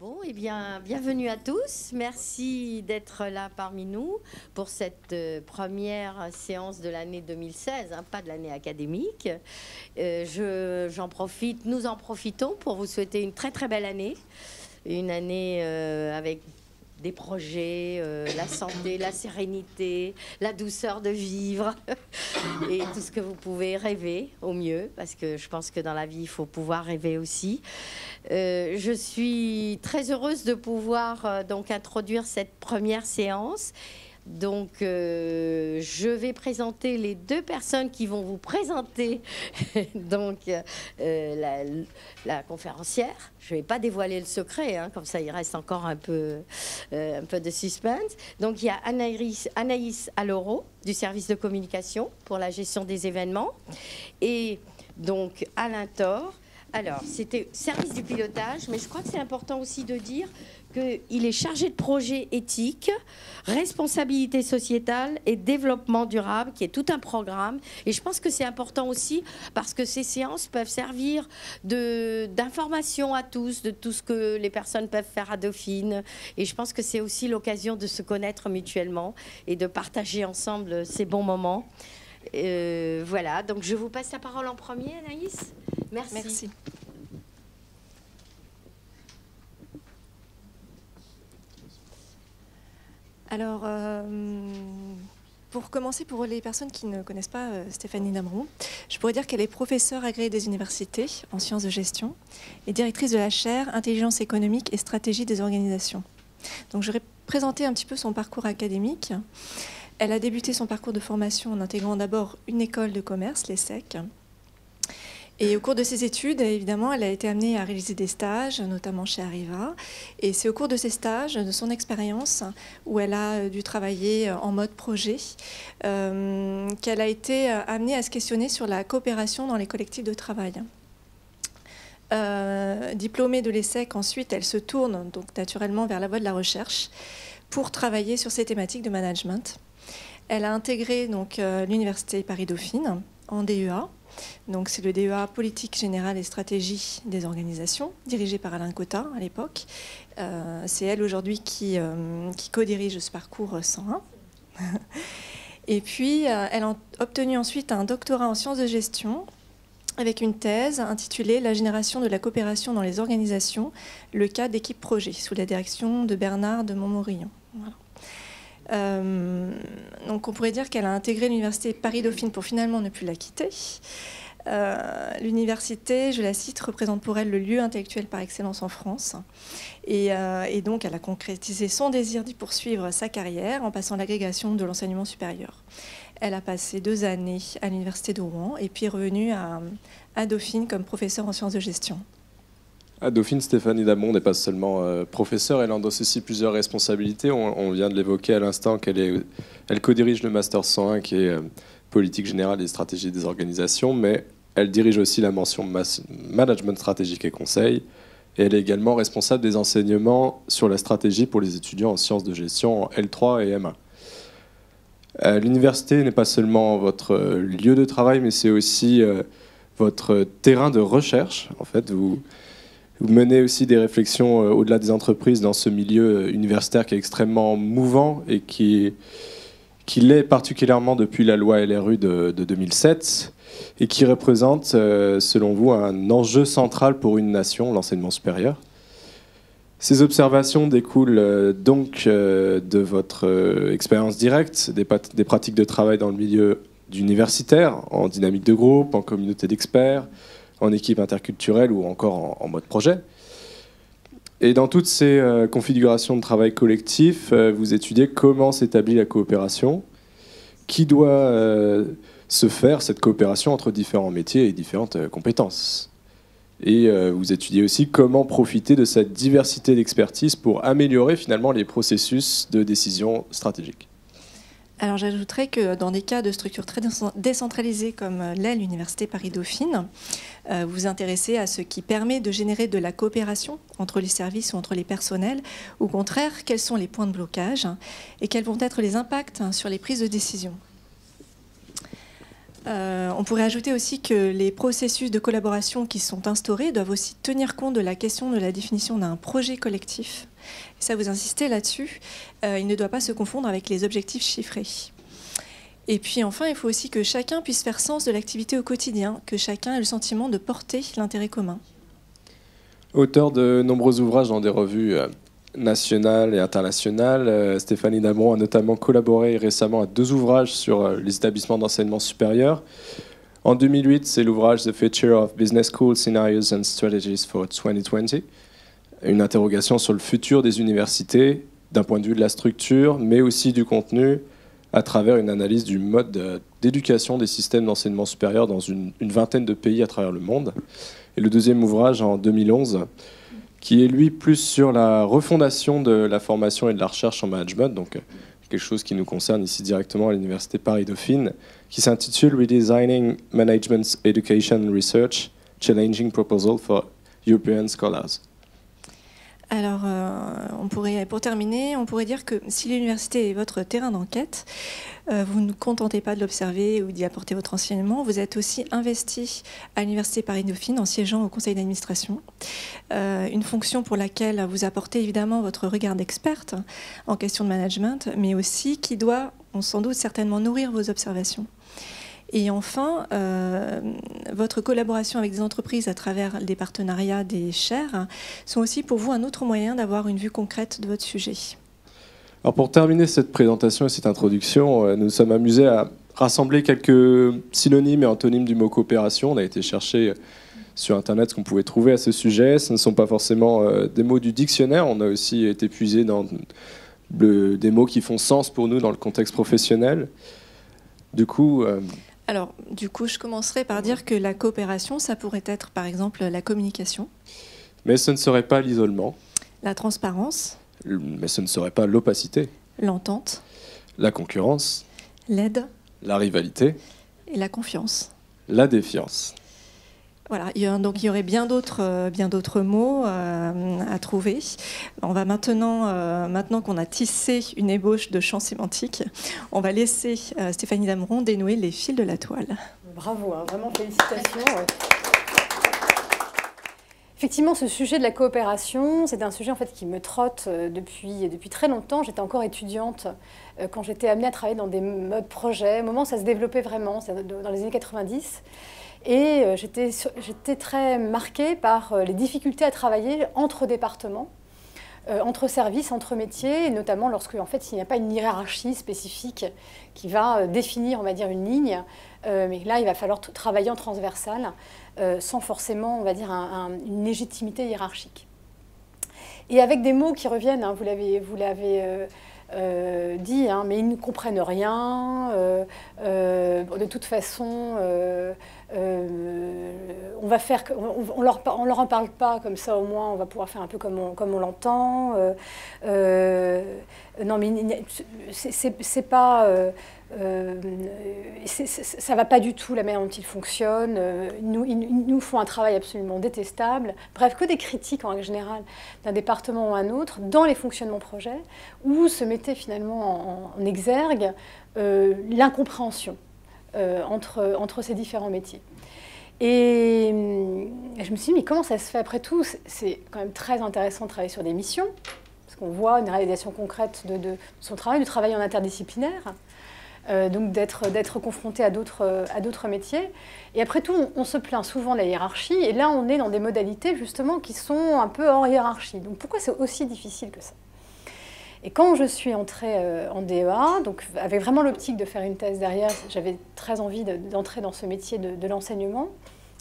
Bon, eh bien, bienvenue à tous. Merci d'être là parmi nous pour cette première séance de l'année 2016, hein, pas de l'année académique. J'en profite, nous en profitons pour vous souhaiter une très très belle année. Une année avec des projets, la santé, la sérénité, la douceur de vivre et tout ce que vous pouvez rêver au mieux, parce que je pense que dans la vie, il faut pouvoir rêver aussi. Je suis très heureuse de pouvoir donc introduire cette première séance. Donc, je vais présenter les deux personnes qui vont vous présenter donc, la conférencière. Je ne vais pas dévoiler le secret, hein, comme ça il reste encore un peu de suspense. Donc, il y a Anaïs Alloro du service de communication pour la gestion des événements. Et donc, Alain Thor. Alors, c'était service du pilotage, mais je crois que c'est important aussi de dire qu'il est chargé de projet éthique, responsabilité sociétale et développement durable, qui est tout un programme. Et je pense que c'est important aussi parce que ces séances peuvent servir d'information à tous, de tout ce que les personnes peuvent faire à Dauphine. Et je pense que c'est aussi l'occasion de se connaître mutuellement et de partager ensemble ces bons moments. Voilà, donc je vous passe la parole en premier, Anaïs. Merci. Merci. Alors, pour commencer, pour les personnes qui ne connaissent pas Stéphanie Dameron, je pourrais dire qu'elle est professeure agréée des universités en sciences de gestion et directrice de la chaire Intelligence économique et stratégie des organisations. Donc, je vais présenter un petit peu son parcours académique. Elle a débuté son parcours de formation en intégrant d'abord une école de commerce, l'ESSEC. Et au cours de ses études, évidemment, elle a été amenée à réaliser des stages, notamment chez Arriva. Et c'est au cours de ces stages, de son expérience, où elle a dû travailler en mode projet, qu'elle a été amenée à se questionner sur la coopération dans les collectifs de travail. Diplômée de l'ESSEC, ensuite, elle se tourne donc naturellement vers la voie de la recherche pour travailler sur ces thématiques de management. Elle a intégré donc l'université Paris-Dauphine en DEA. Donc c'est le DEA Politique Générale et Stratégie des Organisations, dirigé par Alain Cotta à l'époque. C'est elle aujourd'hui qui co-dirige ce parcours 101. Et puis elle a obtenu ensuite un doctorat en sciences de gestion avec une thèse intitulée « La génération de la coopération dans les organisations, le cas d'équipe projet » sous la direction de Bernard de Montmorillon. Voilà. Donc on pourrait dire qu'elle a intégré l'université Paris-Dauphine pour finalement ne plus la quitter. L'université, je la cite, représente pour elle le lieu intellectuel par excellence en France. Et donc elle a concrétisé son désir d'y poursuivre sa carrière en passant l'agrégation de l'enseignement supérieur. Elle a passé 2 années à l'université de Rouen et puis est revenue à Dauphine comme professeure en sciences de gestion. À Dauphine, Stéphanie Dameron n'est pas seulement professeure, elle endosse aussi plusieurs responsabilités. On vient de l'évoquer à l'instant elle co-dirige le Master 101 qui est politique générale et stratégie des organisations, mais elle dirige aussi la mention management stratégique et conseil. Et elle est également responsable des enseignements sur la stratégie pour les étudiants en sciences de gestion en L3 et M1. L'université n'est pas seulement votre lieu de travail, mais c'est aussi votre terrain de recherche. En fait, vous menez aussi des réflexions au-delà des entreprises dans ce milieu universitaire qui est extrêmement mouvant et qui l'est particulièrement depuis la loi LRU de 2007 et qui représente, selon vous, un enjeu central pour une nation, l'enseignement supérieur. Ces observations découlent donc de votre expérience directe, des pratiques de travail dans le milieu universitaire, en dynamique de groupe, en communauté d'experts, en équipe interculturelle ou encore en mode projet. Et dans toutes ces configurations de travail collectif, vous étudiez comment s'établit la coopération, qui doit se faire, cette coopération entre différents métiers et différentes compétences. Et vous étudiez aussi comment profiter de cette diversité d'expertise pour améliorer finalement les processus de décision stratégique. Alors j'ajouterais que dans des cas de structures très décentralisées comme l'est l'Université Paris-Dauphine, vous vous intéressez à ce qui permet de générer de la coopération entre les services ou entre les personnels. Au contraire, quels sont les points de blocage et quels vont être les impacts sur les prises de décision. On pourrait ajouter aussi que les processus de collaboration qui sont instaurés doivent aussi tenir compte de la question de la définition d'un projet collectif. Et ça, vous insistez là-dessus. Il ne doit pas se confondre avec les objectifs chiffrés. Et puis enfin, il faut aussi que chacun puisse faire sens de l'activité au quotidien, que chacun ait le sentiment de porter l'intérêt commun. Auteur de nombreux ouvrages dans des revues nationales et internationales, Stéphanie Dameron a notamment collaboré récemment à 2 ouvrages sur les établissements d'enseignement supérieur. En 2008, c'est l'ouvrage The Future of Business School Scenarios and Strategies for 2020, une interrogation sur le futur des universités d'un point de vue de la structure, mais aussi du contenu, à travers une analyse du mode d'éducation des systèmes d'enseignement supérieur dans une vingtaine de pays à travers le monde. Et le deuxième ouvrage, en 2011, qui est lui plus sur la refondation de la formation et de la recherche en management, donc quelque chose qui nous concerne ici directement à l'Université Paris-Dauphine, qui s'intitule Redesigning Management Education Research, Challenging Proposal for European Scholars. Alors, pour terminer, on pourrait dire que si l'université est votre terrain d'enquête, vous ne contentez pas de l'observer ou d'y apporter votre enseignement, vous êtes aussi investi à l'Université Paris-Dauphine en siégeant au conseil d'administration. Une fonction pour laquelle vous apportez évidemment votre regard d'experte en question de management, mais aussi qui doit, sans doute, certainement nourrir vos observations. Et enfin, votre collaboration avec des entreprises à travers des partenariats, des chaires, sont aussi pour vous un autre moyen d'avoir une vue concrète de votre sujet. Alors pour terminer cette présentation et cette introduction, nous nous sommes amusés à rassembler quelques synonymes et antonymes du mot coopération. On a été chercher sur Internet ce qu'on pouvait trouver à ce sujet. Ce ne sont pas forcément des mots du dictionnaire. On a aussi été puisé dans des mots qui font sens pour nous dans le contexte professionnel. Du coup, je commencerai par dire que la coopération, ça pourrait être par exemple la communication. Mais ce ne serait pas l'isolement. La transparence. Mais ce ne serait pas l'opacité. L'entente. La concurrence. L'aide. La rivalité. Et la confiance. La défiance. Voilà, donc il y aurait bien d'autres mots à trouver. On va maintenant qu'on a tissé une ébauche de champs sémantiques, on va laisser Stéphanie Dameron dénouer les fils de la toile. Bravo, hein, vraiment félicitations. Effectivement, ce sujet de la coopération, c'est un sujet en fait qui me trotte depuis très longtemps. J'étais encore étudiante quand j'étais amenée à travailler dans des modes projets. Au moment où ça se développait vraiment, c'est dans les années 90. Et j'étais très marquée par les difficultés à travailler entre départements, entre services, entre métiers, et notamment lorsque, en fait, il n'y a pas une hiérarchie spécifique qui va définir, on va dire, une ligne. Mais là, il va falloir travailler en transversal, sans forcément, on va dire, une légitimité hiérarchique. Et avec des mots qui reviennent, hein, vous l'avez dit, hein, mais ils ne comprennent rien. De toute façon, on leur en parle pas, comme ça au moins on va pouvoir faire un peu comme on l'entend. Non, mais c'est pas. Ça va pas du tout la manière dont ils fonctionnent. Ils nous font un travail absolument détestable. Bref, que des critiques en règle générale d'un département ou un autre dans les fonctionnements projets, où se mettait finalement en exergue l'incompréhension entre ces différents métiers. Et je me suis dit, mais comment ça se fait après tout? C'est quand même très intéressant de travailler sur des missions, parce qu'on voit une réalisation concrète de son travail, de travailler en interdisciplinaire. Donc d'être confronté à d'autres métiers. Et après tout, on se plaint souvent de la hiérarchie, et là on est dans des modalités justement qui sont un peu hors hiérarchie. Donc pourquoi c'est aussi difficile que ça? Et quand je suis entrée en DEA, donc avec vraiment l'optique de faire une thèse derrière, j'avais très envie d'entrer dans ce métier de l'enseignement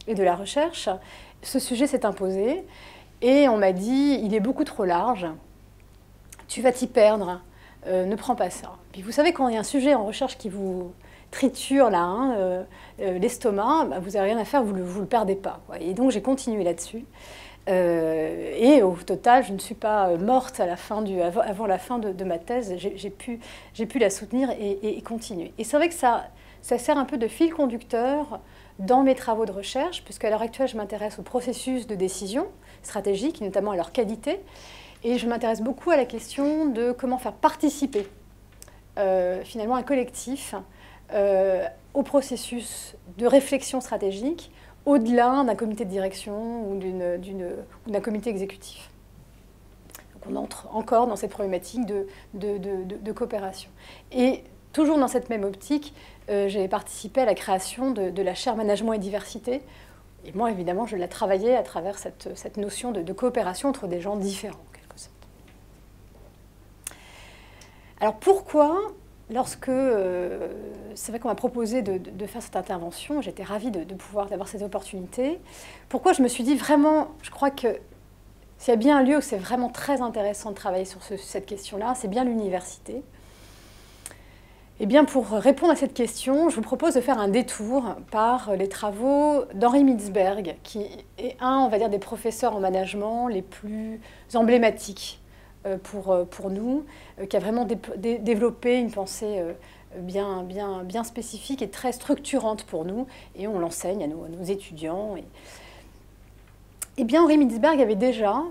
et de la recherche, ce sujet s'est imposé, et on m'a dit, il est beaucoup trop large, tu vas t'y perdre. Ne prends pas ça. Puis vous savez, quand il y a un sujet en recherche qui vous triture là, hein, l'estomac, bah, vous n'avez rien à faire, vous le perdez pas, quoi. Et donc j'ai continué là-dessus. Et au total, je ne suis pas morte avant la fin de ma thèse. J'ai pu la soutenir et continuer. Et c'est vrai que ça sert un peu de fil conducteur dans mes travaux de recherche, puisqu'à l'heure actuelle, je m'intéresse au processus de décision stratégique, notamment à leur qualité. Et je m'intéresse beaucoup à la question de comment faire participer finalement un collectif au processus de réflexion stratégique au-delà d'un comité de direction ou d'un comité exécutif. Donc on entre encore dans cette problématique de coopération. Et toujours dans cette même optique, j'ai participé à la création de la chaire Management et Diversité. Et moi, évidemment, je l'ai travaillé à travers cette notion de coopération entre des gens différents, en quelque sorte. Alors pourquoi, lorsque c'est vrai qu'on m'a proposé de faire cette intervention, j'étais ravie d'avoir cette opportunité. Pourquoi je me suis dit vraiment, je crois que s'il y a bien un lieu où c'est vraiment très intéressant de travailler sur cette question-là, c'est bien l'université. Eh bien, pour répondre à cette question, je vous propose de faire un détour par les travaux d'Henri Mintzberg, qui est on va dire, des professeurs en management les plus emblématiques pour nous, qui a vraiment développé une pensée bien spécifique et très structurante pour nous, et on l'enseigne à nos étudiants. Eh bien, Henri Mintzberg avait déjà,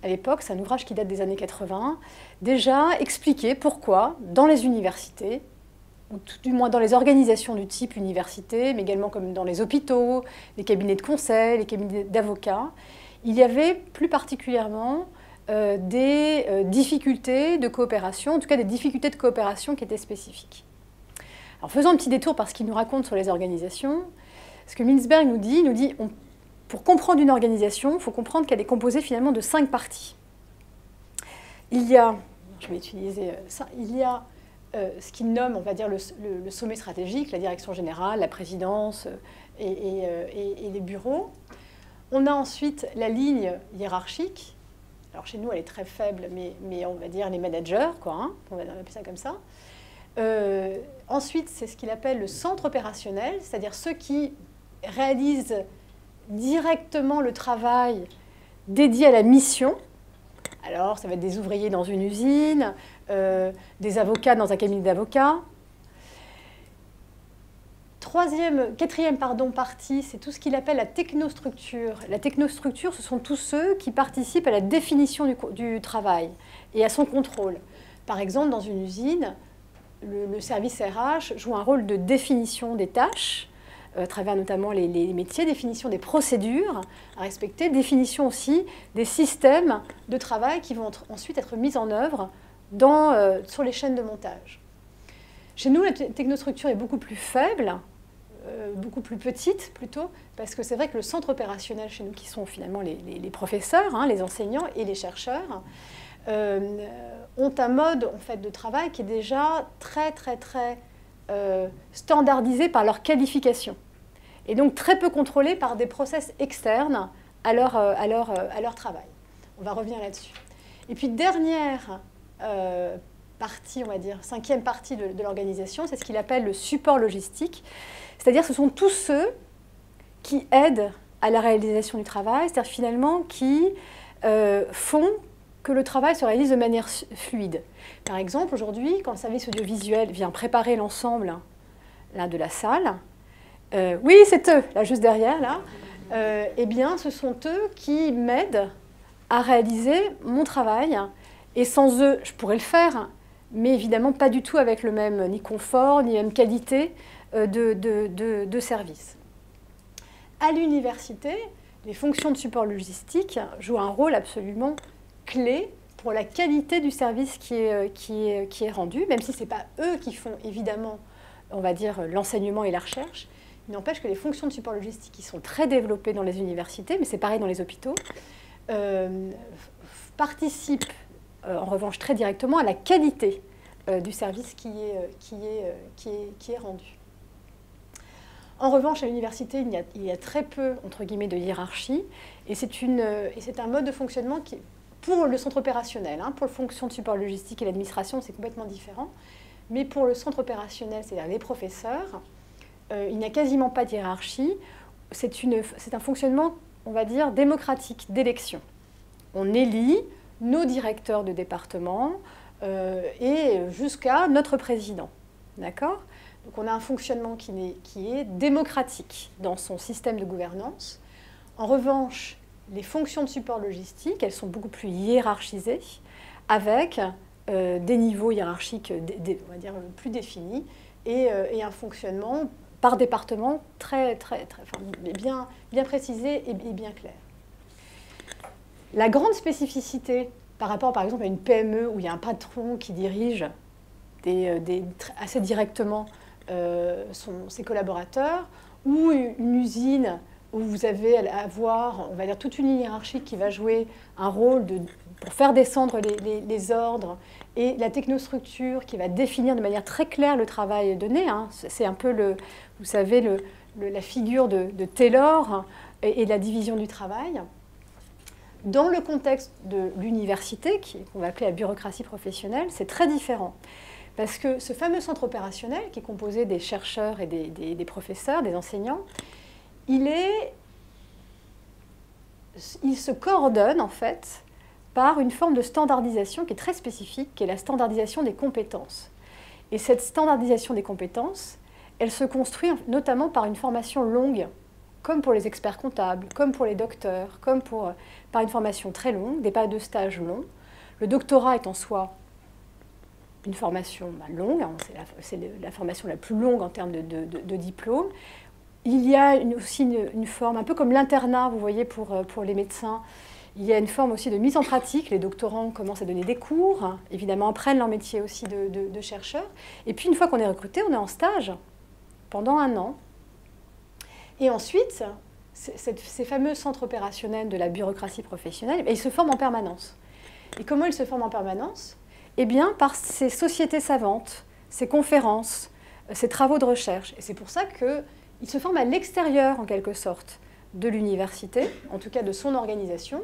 à l'époque, c'est un ouvrage qui date des années 80, déjà expliqué pourquoi, dans les universités, ou tout du moins dans les organisations du type université, mais également comme dans les hôpitaux, les cabinets de conseil, les cabinets d'avocats, il y avait plus particulièrement des difficultés de coopération, en tout cas des difficultés de coopération qui étaient spécifiques. Alors faisons un petit détour par ce qu'il nous raconte sur les organisations. Ce que Mintzberg nous dit pour comprendre une organisation, il faut comprendre qu'elle est composée finalement de 5 parties. Il y a, je vais utiliser ça, il y a ce qu'il nomme, on va dire, le sommet stratégique, la direction générale, la présidence et les bureaux. On a ensuite la ligne hiérarchique. Alors chez nous, elle est très faible, mais on va dire les managers, quoi, hein, on va appeler ça comme ça. Ensuite, c'est ce qu'il appelle le centre opérationnel, c'est-à-dire ceux qui réalisent directement le travail dédié à la mission. Alors, ça va être des ouvriers dans une usine, des avocats dans un cabinet d'avocats. Quatrième partie, c'est tout ce qu'il appelle la technostructure. La technostructure, ce sont tous ceux qui participent à la définition du travail et à son contrôle. Par exemple, dans une usine, le service RH joue un rôle de définition des tâches, à travers notamment les métiers, définition des procédures à respecter, définition aussi des systèmes de travail qui vont ensuite être mis en œuvre sur les chaînes de montage. Chez nous, la technostructure est beaucoup plus faible, beaucoup plus petite plutôt, parce que c'est vrai que le centre opérationnel chez nous, qui sont finalement les professeurs, hein, les enseignants et les chercheurs, ont un mode en fait, de travail qui est déjà très standardisé par leur qualification, et donc très peu contrôlé par des process externes à leur travail. On va revenir là-dessus. Et puis dernière partie, on va dire, 5e partie de l'organisation, c'est ce qu'il appelle le support logistique, c'est-à-dire ce sont tous ceux qui aident à la réalisation du travail, c'est-à-dire finalement qui font que le travail se réalise de manière fluide. Par exemple, aujourd'hui, quand le service audiovisuel vient préparer l'ensemble là, de la salle, oui, c'est eux, là, juste derrière, là, eh bien, ce sont eux qui m'aident à réaliser mon travail. Et sans eux, je pourrais le faire, mais évidemment pas du tout avec le même ni confort, ni même qualité de service. À l'université, les fonctions de support logistique jouent un rôle absolument clé pour la qualité du service qui est rendu, même si ce n'est pas eux qui font évidemment, on va dire, l'enseignement et la recherche. Il n'empêche que les fonctions de support logistique qui sont très développées dans les universités, mais c'est pareil dans les hôpitaux, participent en revanche très directement à la qualité du service qui est rendu. En revanche, à l'université, il y a très peu, entre guillemets, de hiérarchie, et c'est un mode de fonctionnement qui, pour le centre opérationnel, hein, pour les fonctions de support logistique et l'administration, c'est complètement différent, mais pour le centre opérationnel, c'est-à-dire les professeurs, il n'y a quasiment pas de hiérarchie. C'est un fonctionnement, on va dire, démocratique, d'élection. On élit nos directeurs de département et jusqu'à notre président. D'accord ? Donc on a un fonctionnement qui est démocratique dans son système de gouvernance. En revanche, les fonctions de support logistique, elles sont beaucoup plus hiérarchisées, avec des niveaux hiérarchiques on va dire, plus définis et un fonctionnement par département, bien précisé et bien clair. La grande spécificité par rapport, par exemple, à une PME où il y a un patron qui dirige assez directement ses collaborateurs, ou une usine où vous avez à avoir, on va dire, toute une hiérarchie qui va jouer un rôle pour faire descendre les ordres, et la technostructure qui va définir de manière très claire le travail donné. Hein. C'est un peu, vous savez, la figure de Taylor et de la division du travail. Dans le contexte de l'université, qu'on va appeler la bureaucratie professionnelle, c'est très différent. Parce que ce fameux centre opérationnel, qui est composé des chercheurs et des professeurs, des enseignants, il se coordonne en fait par une forme de standardisation qui est très spécifique, qui est la standardisation des compétences. Et cette standardisation des compétences, elle se construit notamment par une formation longue, comme pour les experts comptables, comme pour les docteurs, par une formation très longue, des périodes de stage longs. Le doctorat est en soi une formation longue, hein, c'est la formation la plus longue en termes de diplôme. Il y a aussi une forme, un peu comme l'internat, vous voyez, pour les médecins, il y a une forme aussi de mise en pratique. Les doctorants commencent à donner des cours, hein, évidemment apprennent leur métier aussi de chercheur. Et puis une fois qu'on est recruté, on est en stage pendant 1 an. Et ensuite, ces fameux centres opérationnels de la bureaucratie professionnelle, ils se forment en permanence. Et comment ils se forment en permanence? Eh bien, par ces sociétés savantes, ces conférences, ces travaux de recherche. Et c'est pour ça qu'ils se forment à l'extérieur, en quelque sorte, de l'université, en tout cas de son organisation,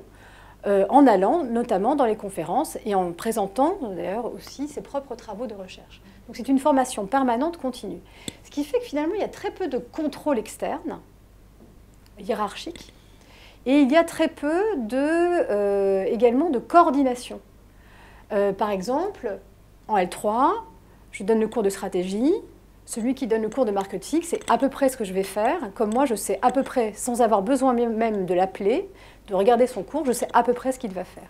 en allant notamment dans les conférences et en présentant d'ailleurs aussi ses propres travaux de recherche. Donc c'est une formation permanente continue. Ce qui fait que finalement, il y a très peu de contrôle externe, hiérarchique, et il y a très peu également de coordination. Par exemple, en L3, je donne le cours de stratégie. Celui qui donne le cours de marketing, c'est à peu près ce que je vais faire. Comme moi, je sais à peu près, sans avoir besoin même de l'appeler, de regarder son cours, je sais à peu près ce qu'il va faire.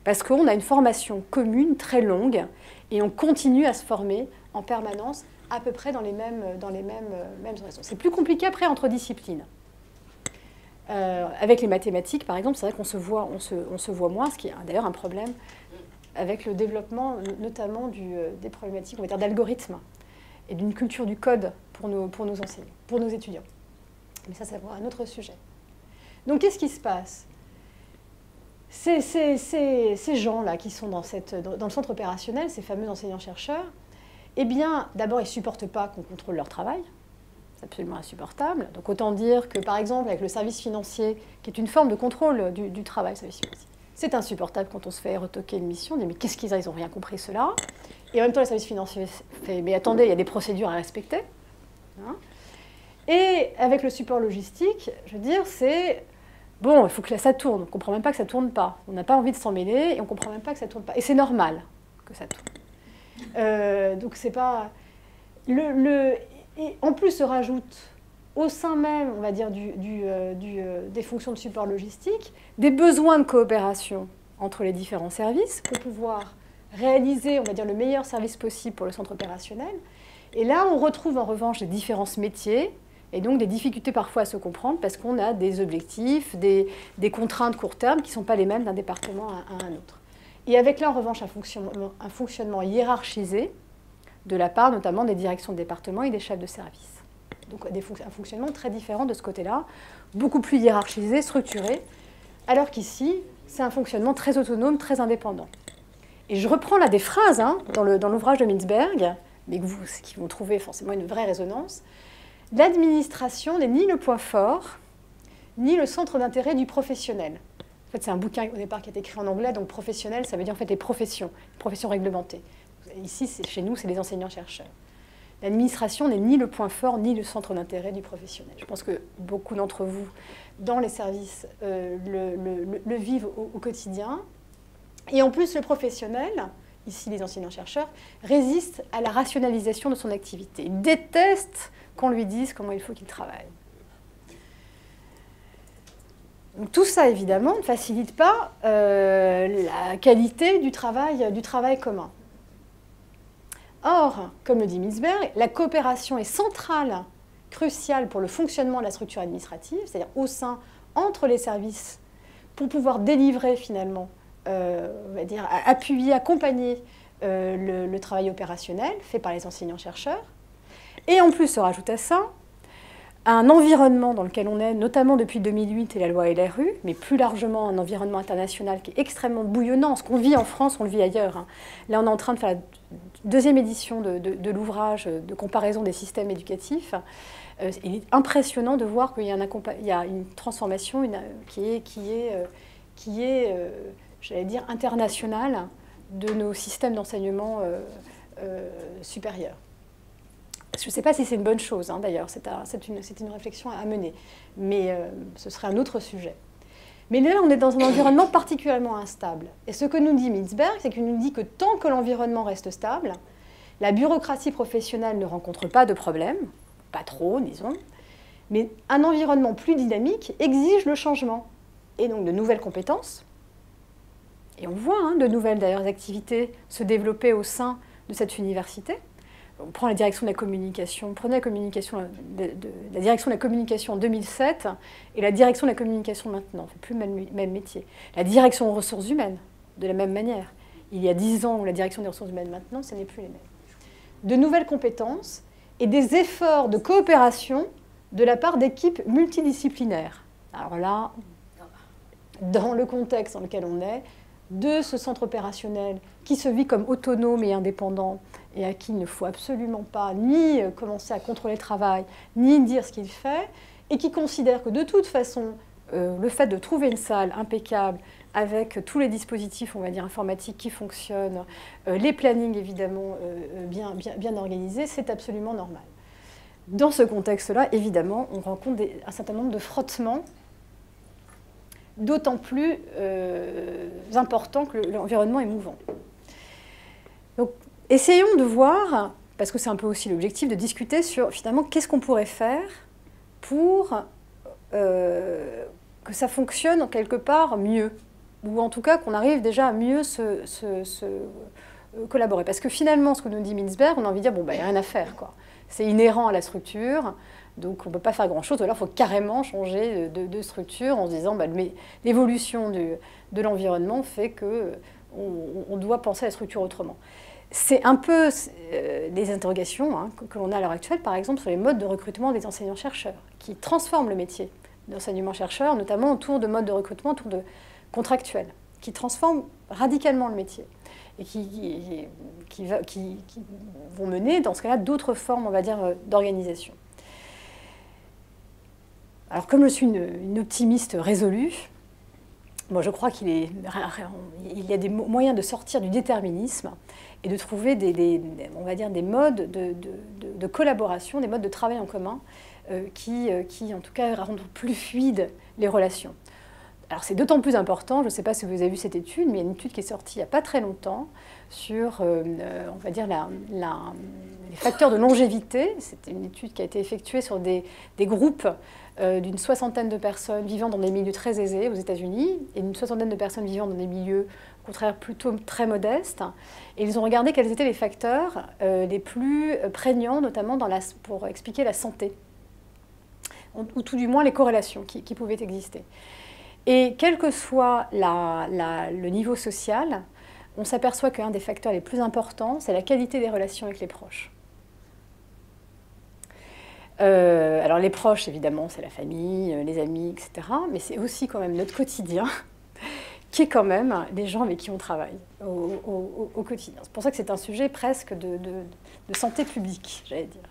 Parce qu'on a une formation commune très longue et on continue à se former en permanence à peu près dans les mêmes raisons. C'est plus compliqué après entre disciplines. Avec les mathématiques, par exemple, c'est vrai qu'on se voit moins, ce qui est d'ailleurs un problème avec le développement notamment des problématiques, on va dire, d'algorithmes et d'une culture du code pour nos enseignants, pour nos étudiants. Mais ça, c'est un autre sujet. Donc, qu'est-ce qui se passe? Ces gens-là qui sont dans le centre opérationnel, ces fameux enseignants-chercheurs, eh bien, d'abord, ils ne supportent pas qu'on contrôle leur travail. C'est absolument insupportable. Donc, autant dire que, par exemple, avec le service financier, qui est une forme de contrôle du travail, service financier, c'est insupportable quand on se fait retoquer une mission. On dit, mais qu'est-ce qu'ils ont? Ils n'ont rien compris, cela. Et en même temps, le service financier fait, mais attendez, il y a des procédures à respecter. Hein, et avec le support logistique, je veux dire, c'est, bon, il faut que ça tourne. On ne comprend même pas que ça ne tourne pas. On n'a pas envie de s'en mêler et on ne comprend même pas que ça ne tourne pas. Et c'est normal que ça tourne. Donc, c'est pas... Et en plus, se rajoute au sein même, on va dire, des fonctions de support logistique, des besoins de coopération entre les différents services pour pouvoir réaliser, on va dire, le meilleur service possible pour le centre opérationnel. Et là, on retrouve en revanche des différences métiers et donc des difficultés parfois à se comprendre parce qu'on a des objectifs, des contraintes court terme qui ne sont pas les mêmes d'un département à un autre. Et avec là, en revanche, un fonctionnement hiérarchisé de la part notamment des directions de département et des chefs de service. Donc un fonctionnement très différent de ce côté-là, beaucoup plus hiérarchisé, structuré, alors qu'ici, c'est un fonctionnement très autonome, très indépendant. Et je reprends là des phrases dans l'ouvrage de Mintzberg, mais qui vont trouver forcément une vraie résonance. L'administration n'est ni le point fort, ni le centre d'intérêt du professionnel. En fait, c'est un bouquin au départ qui a été écrit en anglais, donc professionnel, ça veut dire en fait les professions réglementées. Ici, chez nous, c'est les enseignants-chercheurs. L'administration n'est ni le point fort, ni le centre d'intérêt du professionnel. Je pense que beaucoup d'entre vous, dans les services, le vivent au quotidien. Et en plus, le professionnel, ici les enseignants-chercheurs, résiste à la rationalisation de son activité. Il déteste qu'on lui dise comment il faut qu'il travaille. Donc, tout ça, évidemment, ne facilite pas la qualité du travail commun. Or, comme le dit Mintzberg, la coopération est centrale crucial pour le fonctionnement de la structure administrative, c'est-à-dire au sein, entre les services, pour pouvoir délivrer finalement, on va dire, appuyer, accompagner le travail opérationnel fait par les enseignants-chercheurs. Et en plus, se rajoute à ça un environnement dans lequel on est, notamment depuis 2008 et la loi LRU, mais plus largement un environnement international qui est extrêmement bouillonnant. Ce qu'on vit en France, on le vit ailleurs, hein. Là, on est en train de faire la deuxième édition de l'ouvrage de comparaison des systèmes éducatifs. Il est impressionnant de voir qu'il y a une transformation qui est j'allais dire, internationale de nos systèmes d'enseignement supérieur. Je ne sais pas si c'est une bonne chose, hein, d'ailleurs, c'est une réflexion à mener, mais ce serait un autre sujet. Mais là, on est dans un environnement particulièrement instable. Et ce que nous dit Mintzberg, c'est qu'il nous dit que tant que l'environnement reste stable, la bureaucratie professionnelle ne rencontre pas de problème, pas trop, disons, mais un environnement plus dynamique exige le changement, et donc de nouvelles compétences. Et on voit de nouvelles d'ailleurs activités se développer au sein de cette université. On prend la direction de la communication, prenez la direction de la communication en 2007 et la direction de la communication maintenant, c'est plus le même métier. La direction aux ressources humaines, de la même manière. Il y a 10 ans, la direction des ressources humaines maintenant, ce n'est plus les mêmes. De nouvelles compétences et des efforts de coopération de la part d'équipes multidisciplinaires. Alors là, dans le contexte dans lequel on est, de ce centre opérationnel qui se vit comme autonome et indépendant et à qui il ne faut absolument pas ni commencer à contrôler le travail, ni dire ce qu'il fait, et qui considère que de toute façon, le fait de trouver une salle impeccable avec tous les dispositifs, on va dire, informatiques qui fonctionnent, les plannings évidemment bien organisés, c'est absolument normal. Dans ce contexte-là, évidemment, on rencontre un certain nombre de frottements d'autant plus important que l'environnement est mouvant. Donc, essayons de voir, parce que c'est un peu aussi l'objectif, de discuter sur, finalement, qu'est-ce qu'on pourrait faire pour que ça fonctionne quelque part mieux, ou en tout cas qu'on arrive déjà à mieux se collaborer. Parce que finalement, ce que nous dit Mintzberg, on a envie de dire, bon, il n'y a rien à faire, quoi. C'est inhérent à la structure, donc on ne peut pas faire grand-chose, ou alors il faut carrément changer de structure en se disant, l'évolution de l'environnement fait qu'on doit penser à la structure autrement. C'est un peu les interrogations que l'on a à l'heure actuelle, par exemple, sur les modes de recrutement des enseignants-chercheurs, qui transforment le métier d'enseignement-chercheur, notamment autour de modes de recrutement, autour de contractuels, qui transforment radicalement le métier et qui vont mener, dans ce cas-là, d'autres formes, on va dire, d'organisation. Alors, comme je suis une optimiste résolue, moi, je crois qu'il y a des moyens de sortir du déterminisme et de trouver on va dire, des modes de collaboration, des modes de travail en commun qui, en tout cas, rendent plus fluides les relations. Alors, c'est d'autant plus important, je ne sais pas si vous avez vu cette étude, mais il y a une étude qui est sortie il n'y a pas très longtemps sur, on va dire, les facteurs de longévité. C'était une étude qui a été effectuée sur des groupes d'une soixantaine de personnes vivant dans des milieux très aisés aux États-Unis et d'une soixantaine de personnes vivant dans des milieux, au contraire, plutôt très modestes. Et ils ont regardé quels étaient les facteurs les plus prégnants, notamment pour expliquer la santé, ou tout du moins les corrélations qui pouvaient exister. Et quel que soit le niveau social, on s'aperçoit qu'un des facteurs les plus importants, c'est la qualité des relations avec les proches. Alors les proches, évidemment, c'est la famille, les amis, etc. Mais c'est aussi quand même notre quotidien, qui est quand même les gens avec qui on travaille au quotidien. C'est pour ça que c'est un sujet presque de santé publique, j'allais dire.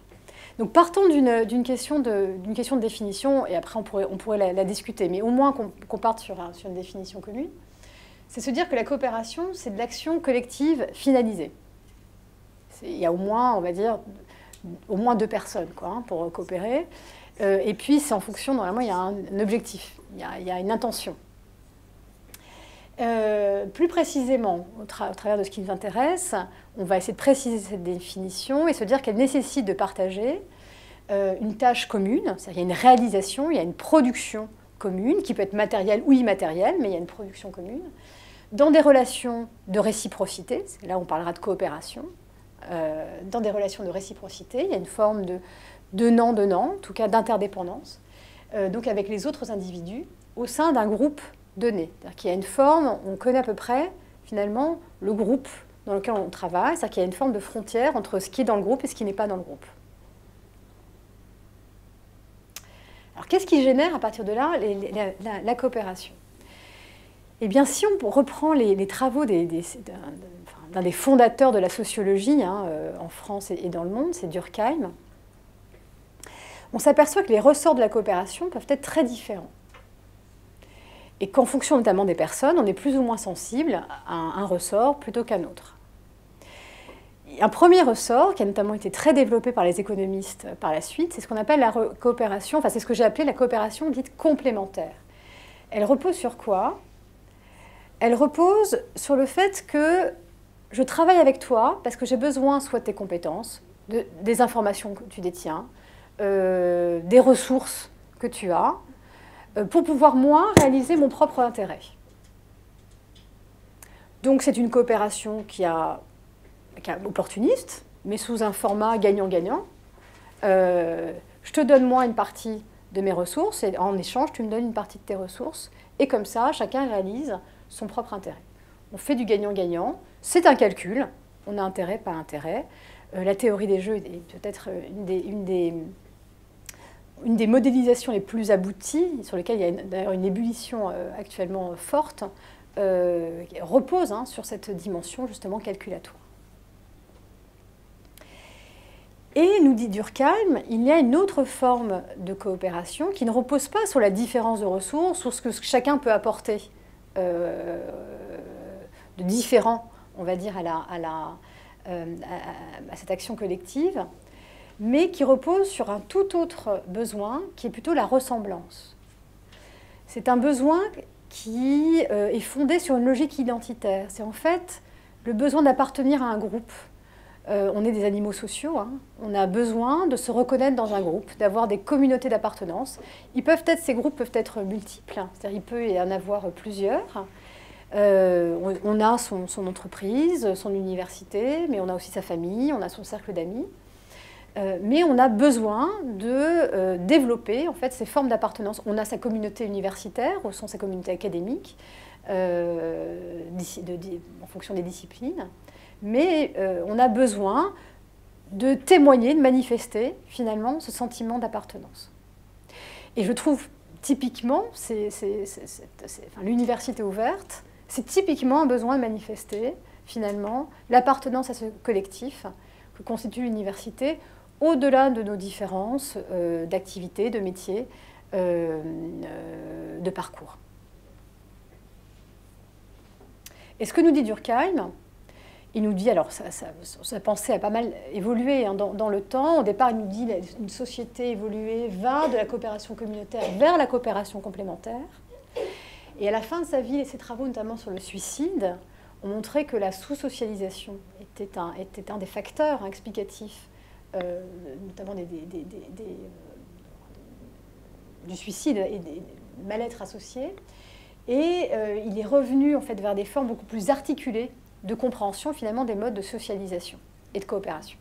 Donc partons d'une question de définition, et après on pourrait la discuter, mais au moins qu'on parte sur une définition commune. C'est se dire que la coopération, c'est de l'action collective finalisée. Il y a au moins, on va dire, au moins 2 personnes pour coopérer. Et puis c'est en fonction, normalement, il y a un objectif, il y a une intention. Plus précisément, au travers de ce qui nous intéresse, on va essayer de préciser cette définition et se dire qu'elle nécessite de partager une tâche commune, c'est-à-dire qu'il y a une réalisation, il y a une production commune, qui peut être matérielle ou immatérielle, mais il y a une production commune, dans des relations de réciprocité, là on parlera de coopération, dans des relations de réciprocité, il y a une forme de donnant, en tout cas d'interdépendance, donc avec les autres individus, au sein d'un groupe donné. C'est-à-dire qu'il y a une forme, on connaît à peu près, finalement, le groupe dans lequel on travaille, c'est-à-dire qu'il y a une forme de frontière entre ce qui est dans le groupe et ce qui n'est pas dans le groupe. Alors, qu'est-ce qui génère à partir de là la coopération? Eh bien, si on reprend les travaux d'un des fondateurs de la sociologie en France et dans le monde, c'est Durkheim, on s'aperçoit que les ressorts de la coopération peuvent être très différents. Et qu'en fonction notamment des personnes, on est plus ou moins sensible à un ressort plutôt qu'à un autre. Un premier ressort, qui a notamment été très développé par les économistes par la suite, c'est ce qu'on appelle la coopération, enfin c'est ce que j'ai appelé la coopération dite complémentaire. Elle repose sur quoi? Elle repose sur le fait que je travaille avec toi parce que j'ai besoin soit de tes compétences, des informations que tu détiens, des ressources que tu as, pour pouvoir, moi, réaliser mon propre intérêt. Donc c'est une coopération qui est opportuniste, mais sous un format gagnant-gagnant. Je te donne, moi, une partie de mes ressources, et en échange, tu me donnes une partie de tes ressources, et comme ça, chacun réalise son propre intérêt. On fait du gagnant-gagnant, c'est un calcul, on a intérêt, pas intérêt. La théorie des jeux est peut-être une des modélisations les plus abouties, sur lesquelles il y a d'ailleurs une ébullition actuellement forte, repose sur cette dimension justement calculatoire. Et, nous dit Durkheim, il y a une autre forme de coopération qui ne repose pas sur la différence de ressources, sur ce que chacun peut apporter de différent, on va dire, à cette action collective, mais qui repose sur un tout autre besoin, qui est plutôt la ressemblance. C'est un besoin qui est fondé sur une logique identitaire. C'est en fait le besoin d'appartenir à un groupe. On est des animaux sociaux, on a besoin de se reconnaître dans un groupe, d'avoir des communautés d'appartenance. Ces groupes peuvent être multiples, c'est-à-dire il peut y en avoir plusieurs. On a son entreprise, son université, mais on a aussi sa famille, on a son cercle d'amis. Mais on a besoin de développer en fait, ces formes d'appartenance. On a sa communauté universitaire, au sens sa communauté académique, en fonction des disciplines. Mais on a besoin de témoigner, de manifester finalement ce sentiment d'appartenance. Et je trouve typiquement, l'université ouverte, c'est typiquement un besoin de manifester finalement l'appartenance à ce collectif que constitue l'université, au-delà de nos différences d'activités, de métiers, de parcours. Et ce que nous dit Durkheim, il nous dit, alors sa pensée a pas mal évolué dans le temps. Au départ, il nous dit qu'une société évoluée va de la coopération communautaire vers la coopération complémentaire. Et à la fin de sa vie, et ses travaux notamment sur le suicide, ont montré que la sous-socialisation était un des facteurs explicatifs, notamment du suicide et des mal-être associés. Et il est revenu en fait, vers des formes beaucoup plus articulées de compréhension finalement des modes de socialisation et de coopération.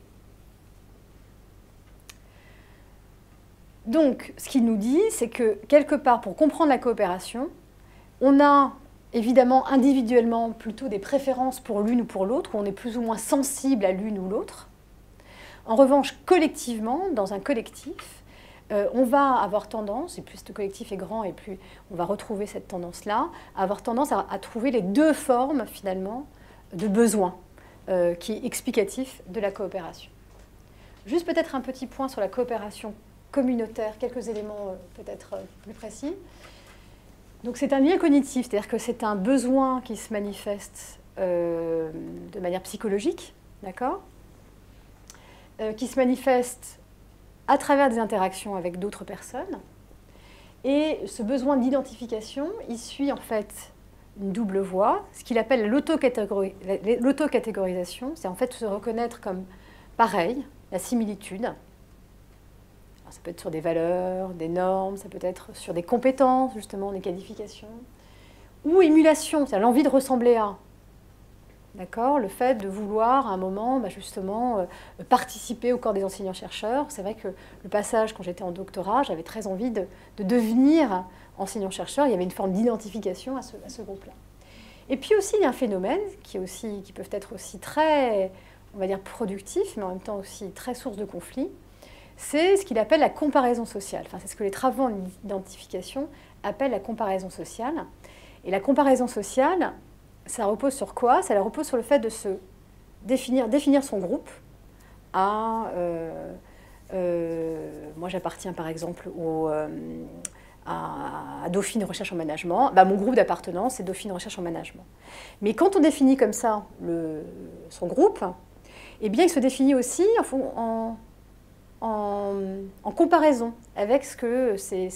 Donc, ce qu'il nous dit, c'est que quelque part, pour comprendre la coopération, on a évidemment individuellement plutôt des préférences pour l'une ou pour l'autre, où on est plus ou moins sensible à l'une ou l'autre. En revanche, collectivement, dans un collectif, on va avoir tendance, et plus ce collectif est grand et plus on va retrouver cette tendance-là, à avoir tendance à trouver les deux formes finalement de besoin qui est explicatif de la coopération. Juste peut-être un petit point sur la coopération communautaire, quelques éléments peut-être plus précis. Donc c'est un lien cognitif, c'est-à-dire que c'est un besoin qui se manifeste de manière psychologique, d'accord, qui se manifeste à travers des interactions avec d'autres personnes. Et ce besoin d'identification, il suit en fait une double voie, ce qu'il appelle l'autocatégorisation, c'est en fait se reconnaître comme pareil, la similitude. Alors, ça peut être sur des valeurs, des normes, ça peut être sur des compétences, justement, des qualifications, ou émulation, c'est-à-dire l'envie de ressembler à. D'accord, le fait de vouloir à un moment justement participer au corps des enseignants-chercheurs. C'est vrai que le passage, quand j'étais en doctorat, j'avais très envie de devenir enseignant-chercheur. Il y avait une forme d'identification à ce groupe-là. Et puis aussi, il y a un phénomène qui peuvent être aussi très, on va dire, productifs, mais en même temps aussi très source de conflits. C'est ce qu'il appelle la comparaison sociale. Enfin, c'est ce que les travaux en identification appellent la comparaison sociale. Et la comparaison sociale, ça repose sur quoi? Ça repose sur le fait de se définir son groupe. Moi, j'appartiens par exemple à Dauphine Recherche en Management. Mon groupe d'appartenance, c'est Dauphine Recherche en Management. Mais quand on définit comme ça son groupe, eh bien, il se définit aussi en comparaison avec ce que ces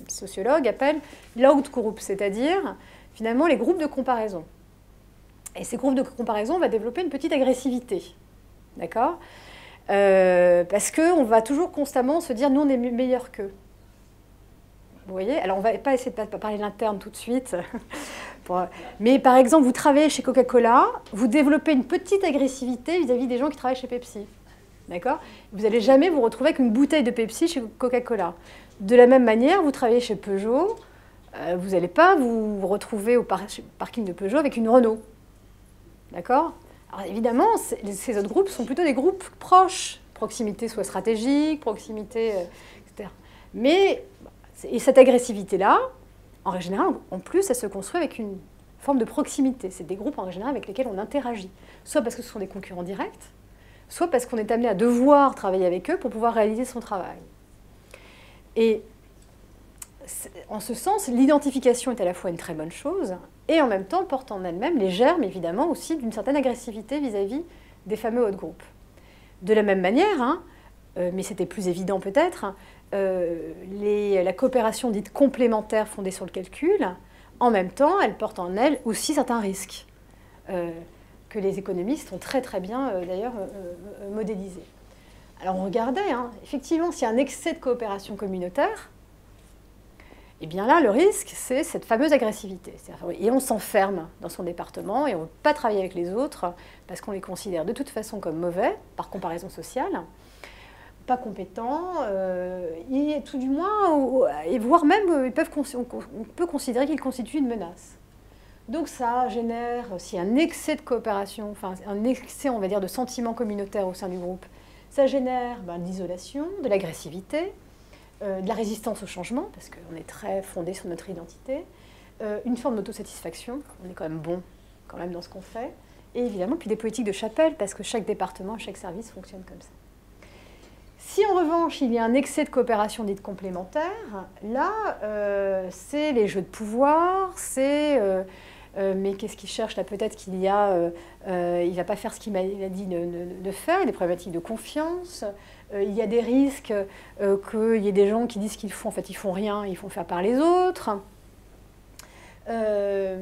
sociologues appellent l'outgroup, c'est-à-dire finalement les groupes de comparaison. Et ces groupes de comparaison vont développer une petite agressivité, d'accord? Parce qu'on va toujours constamment se dire « nous, on est meilleurs qu'eux ». Vous voyez? Alors, on ne va pas essayer de parler de l'interne tout de suite. Mais par exemple, vous travaillez chez Coca-Cola, vous développez une petite agressivité vis-à-vis des gens qui travaillent chez Pepsi. D'accord? Vous n'allez jamais vous retrouver avec une bouteille de Pepsi chez Coca-Cola. De la même manière, vous travaillez chez Peugeot, vous n'allez pas vous retrouver au parking de Peugeot avec une Renault. D'accord? Alors évidemment, ces autres groupes sont plutôt des groupes proches. Proximité soit stratégique, proximité, etc. Et cette agressivité-là, en général, en plus, elle se construit avec une forme de proximité. C'est des groupes en général avec lesquels on interagit. Soit parce que ce sont des concurrents directs, soit parce qu'on est amené à devoir travailler avec eux pour pouvoir réaliser son travail. Et en ce sens, l'identification est à la fois une très bonne chose et en même temps porte en elle-même les germes, évidemment, aussi d'une certaine agressivité vis-à-vis des fameux autres groupes. De la même manière, mais c'était plus évident peut-être, la coopération dite complémentaire fondée sur le calcul, en même temps, elle porte en elle aussi certains risques que les économistes ont très très bien d'ailleurs modélisés. Alors on regardait, effectivement, s'il y a un excès de coopération communautaire, et bien là, le risque, c'est cette fameuse agressivité. Et on s'enferme dans son département et on ne veut pas travailler avec les autres parce qu'on les considère de toute façon comme mauvais, par comparaison sociale, pas compétents, et tout du moins, et voire même, on peut considérer qu'ils constituent une menace. Donc ça génère, s'il y a un excès de coopération, enfin un excès, on va dire, de sentiments communautaires au sein du groupe, ça génère de l'isolation, de l'agressivité, de la résistance au changement, parce qu'on est très fondé sur notre identité, une forme d'autosatisfaction, on est quand même bon quand même dans ce qu'on fait, et évidemment puis des politiques de chapelle, parce que chaque département, chaque service fonctionne comme ça. Si en revanche il y a un excès de coopération dite complémentaire, là c'est les jeux de pouvoir, c'est mais qu'est-ce qu'il cherche là? Peut-être qu'il y a, il ne va pas faire ce qu'il m'a dit de faire, des problématiques de confiance. Il y a des risques qu'il y ait des gens qui disent qu'ils font, en fait, ils font rien, ils font faire par les autres. Des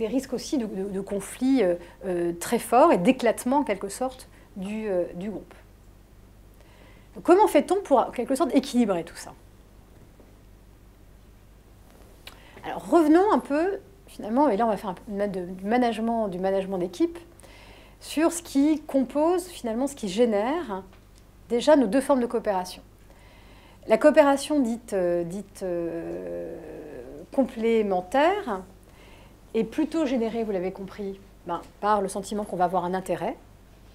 risques aussi de conflits très forts et d'éclatement, en quelque sorte, du groupe. Donc, comment fait-on pour, en quelque sorte, équilibrer tout ça? Alors, revenons un peu, finalement, et là, on va faire du management d'équipe, sur ce qui compose, finalement, ce qui génère déjà nos deux formes de coopération. La coopération dite complémentaire est plutôt générée, vous l'avez compris, par le sentiment qu'on va avoir un intérêt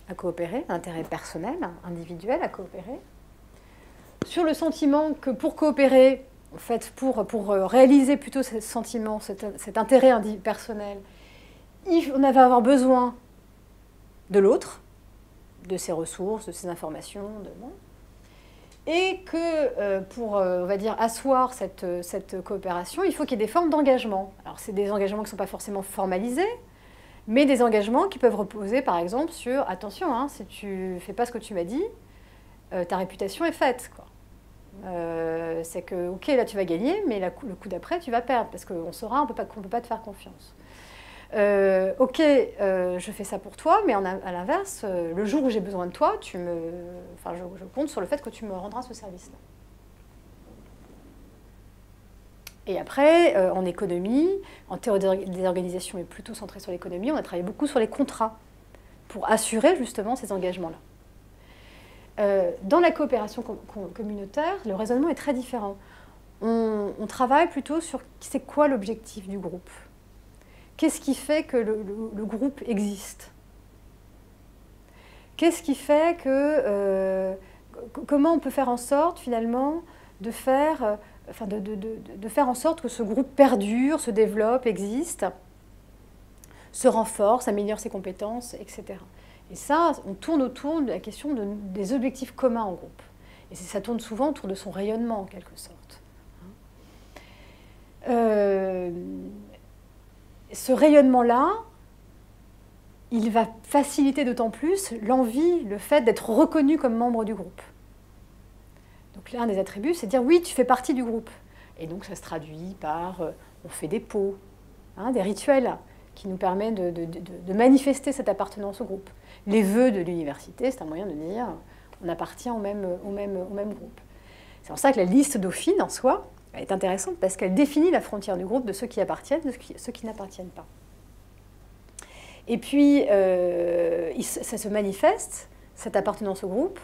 à coopérer, un intérêt personnel, individuel à coopérer. Sur le sentiment que pour coopérer, en fait, pour réaliser plutôt ce sentiment, cet intérêt personnel, on va avoir besoin de l'autre, de ses ressources, de ses informations, et que pour, on va dire, asseoir cette coopération, il faut qu'il y ait des formes d'engagement. Alors, c'est des engagements qui ne sont pas forcément formalisés, mais des engagements qui peuvent reposer, par exemple, sur « attention, si tu ne fais pas ce que tu m'as dit, ta réputation est faite. » c'est que, ok, là, tu vas gagner, mais le coup d'après, tu vas perdre, parce qu'on saura qu'on ne peut pas te faire confiance. Ok, je fais ça pour toi, mais à l'inverse, le jour où j'ai besoin de toi, je compte sur le fait que tu me rendras ce service-là. Et après, en économie, en théorie des organisations, mais plutôt centrée sur l'économie, on a travaillé beaucoup sur les contrats pour assurer justement ces engagements-là. Dans la coopération communautaire, le raisonnement est très différent. On travaille plutôt sur c'est quoi l'objectif du groupe. Qu'est-ce qui fait que le groupe existe? Qu'est-ce qui fait que... comment on peut faire en sorte, finalement, de faire en sorte que ce groupe perdure, se développe, existe, se renforce, améliore ses compétences, etc. Et ça, on tourne autour de la question des objectifs communs en groupe. Et ça tourne souvent autour de son rayonnement, en quelque sorte. Ce rayonnement-là, il va faciliter d'autant plus l'envie, le fait d'être reconnu comme membre du groupe. Donc l'un des attributs, c'est de dire oui, tu fais partie du groupe. Et donc ça se traduit par, on fait des pots, des rituels qui nous permettent de manifester cette appartenance au groupe. Les vœux de l'université, c'est un moyen de dire on appartient au même groupe. C'est pour ça que la liste Dauphine, en soi, est intéressante parce qu'elle définit la frontière du groupe de ceux qui appartiennent, de ceux qui n'appartiennent pas. Et puis, ça se manifeste, cette appartenance au groupe,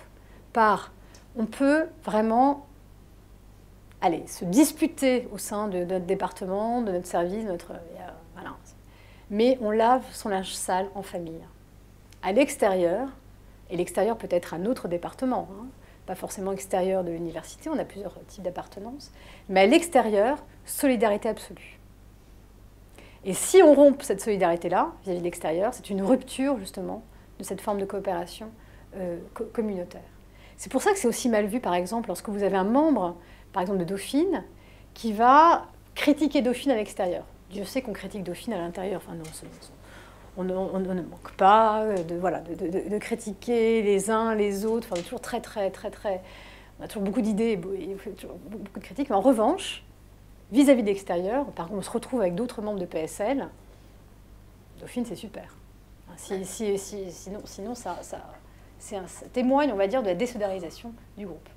par on peut vraiment se disputer au sein de notre département, de notre service, voilà. Mais on lave son linge sale en famille. À l'extérieur, et l'extérieur peut être un autre département, pas forcément extérieur de l'université, on a plusieurs types d'appartenance, mais à l'extérieur, solidarité absolue. Et si on rompt cette solidarité-là, vis-à-vis de l'extérieur, c'est une rupture, justement, de cette forme de coopération communautaire. C'est pour ça que c'est aussi mal vu, par exemple, lorsque vous avez un membre, par exemple de Dauphine, qui va critiquer Dauphine à l'extérieur. Dieu sait qu'on critique Dauphine à l'intérieur. Enfin, non, on ne manque pas de critiquer les uns les autres. Enfin, on est toujours on a toujours beaucoup d'idées et toujours beaucoup de critiques. Mais en revanche, vis-à-vis de l'extérieur, par contre, on se retrouve avec d'autres membres de PSL. Dauphine, c'est super. Sinon, ça témoigne, on va dire, de la désolidarisation du groupe.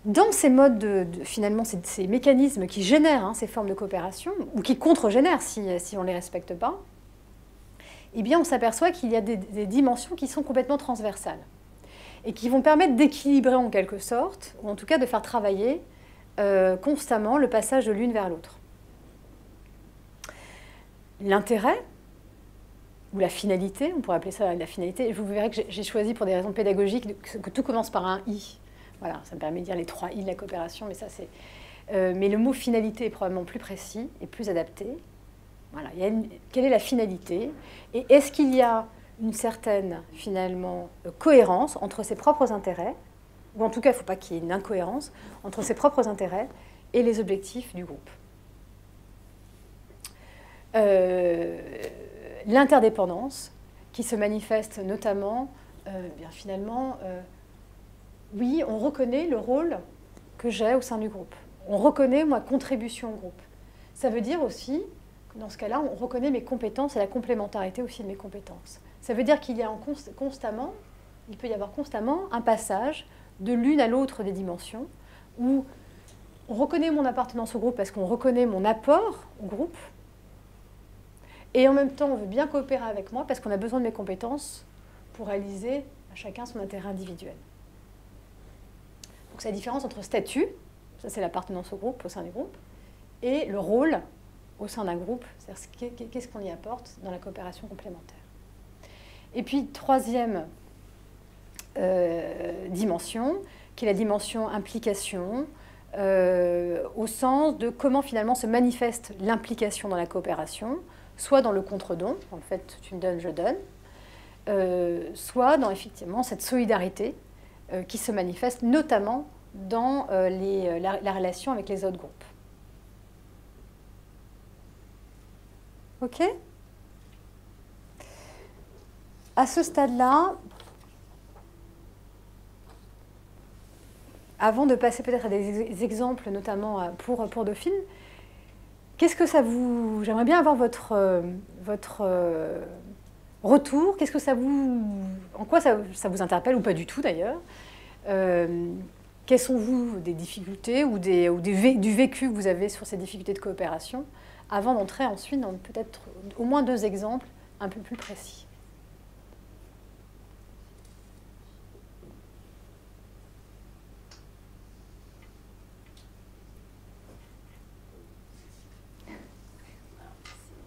Dans ces modes, finalement, ces mécanismes qui génèrent ces formes de coopération, ou qui contre-génèrent si on ne les respecte pas, eh bien, on s'aperçoit qu'il y a des dimensions qui sont complètement transversales et qui vont permettre d'équilibrer en quelque sorte, ou en tout cas de faire travailler constamment le passage de l'une vers l'autre. L'intérêt, ou la finalité, on pourrait appeler ça la finalité, et vous verrez que j'ai choisi pour des raisons pédagogiques que tout commence par un « i ». Voilà, ça me permet de dire les 3 I de la coopération, mais ça c'est... mais le mot finalité est probablement plus précis et plus adapté. Voilà, quelle est la finalité? Et est-ce qu'il y a une certaine, finalement, cohérence entre ses propres intérêts, ou en tout cas, il ne faut pas qu'il y ait une incohérence entre ses propres intérêts et les objectifs du groupe. L'interdépendance, qui se manifeste notamment, finalement... oui, on reconnaît le rôle que j'ai au sein du groupe. On reconnaît ma contribution au groupe. Ça veut dire aussi, que dans ce cas-là, on reconnaît mes compétences et la complémentarité aussi de mes compétences. Ça veut dire qu'il y a il peut y avoir constamment un passage de l'une à l'autre des dimensions où on reconnaît mon appartenance au groupe parce qu'on reconnaît mon apport au groupe et en même temps, on veut bien coopérer avec moi parce qu'on a besoin de mes compétences pour réaliser à chacun son intérêt individuel. Donc c'est la différence entre statut, ça c'est l'appartenance au groupe, au sein du groupe, et le rôle au sein d'un groupe, c'est-à-dire qu'est-ce qu'on y apporte dans la coopération complémentaire. Et puis, troisième dimension, qui est la dimension implication, au sens de comment finalement se manifeste l'implication dans la coopération, soit dans le contre-don, en fait tu me donnes, je donne, soit dans effectivement cette solidarité qui se manifeste notamment dans la relation avec les autres groupes. OK ? À ce stade-là, avant de passer peut-être à des exemples, notamment pour Dauphine, qu'est-ce que ça vous... J'aimerais bien avoir votre retour. Qu'est-ce que ça vous... En quoi ça vous interpelle, ou pas du tout d'ailleurs. quelles sont, vous, des difficultés ou du vécu que vous avez sur ces difficultés de coopération, avant d'entrer ensuite dans peut-être au moins 2 exemples un peu plus précis.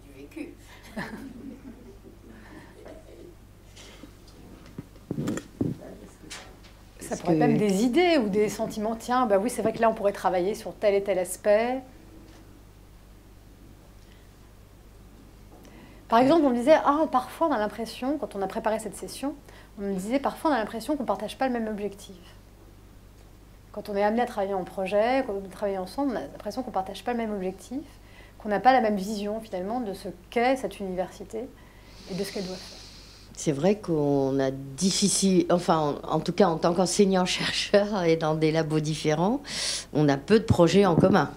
Du vécu. Ça pourrait être même des idées ou des sentiments. Tiens, bah oui, c'est vrai que là, on pourrait travailler sur tel et tel aspect. Par exemple, on me disait, parfois on a l'impression, quand on a préparé cette session, on me disait, parfois on a l'impression qu'on ne partage pas le même objectif. Quand on est amené à travailler en projet, quand on travaille ensemble, on a l'impression qu'on ne partage pas le même objectif, qu'on n'a pas la même vision finalement de ce qu'est cette université et de ce qu'elle doit faire. C'est vrai qu'on a difficile, enfin en tout cas en tant qu'enseignant-chercheur et dans des labos différents, on a peu de projets en commun.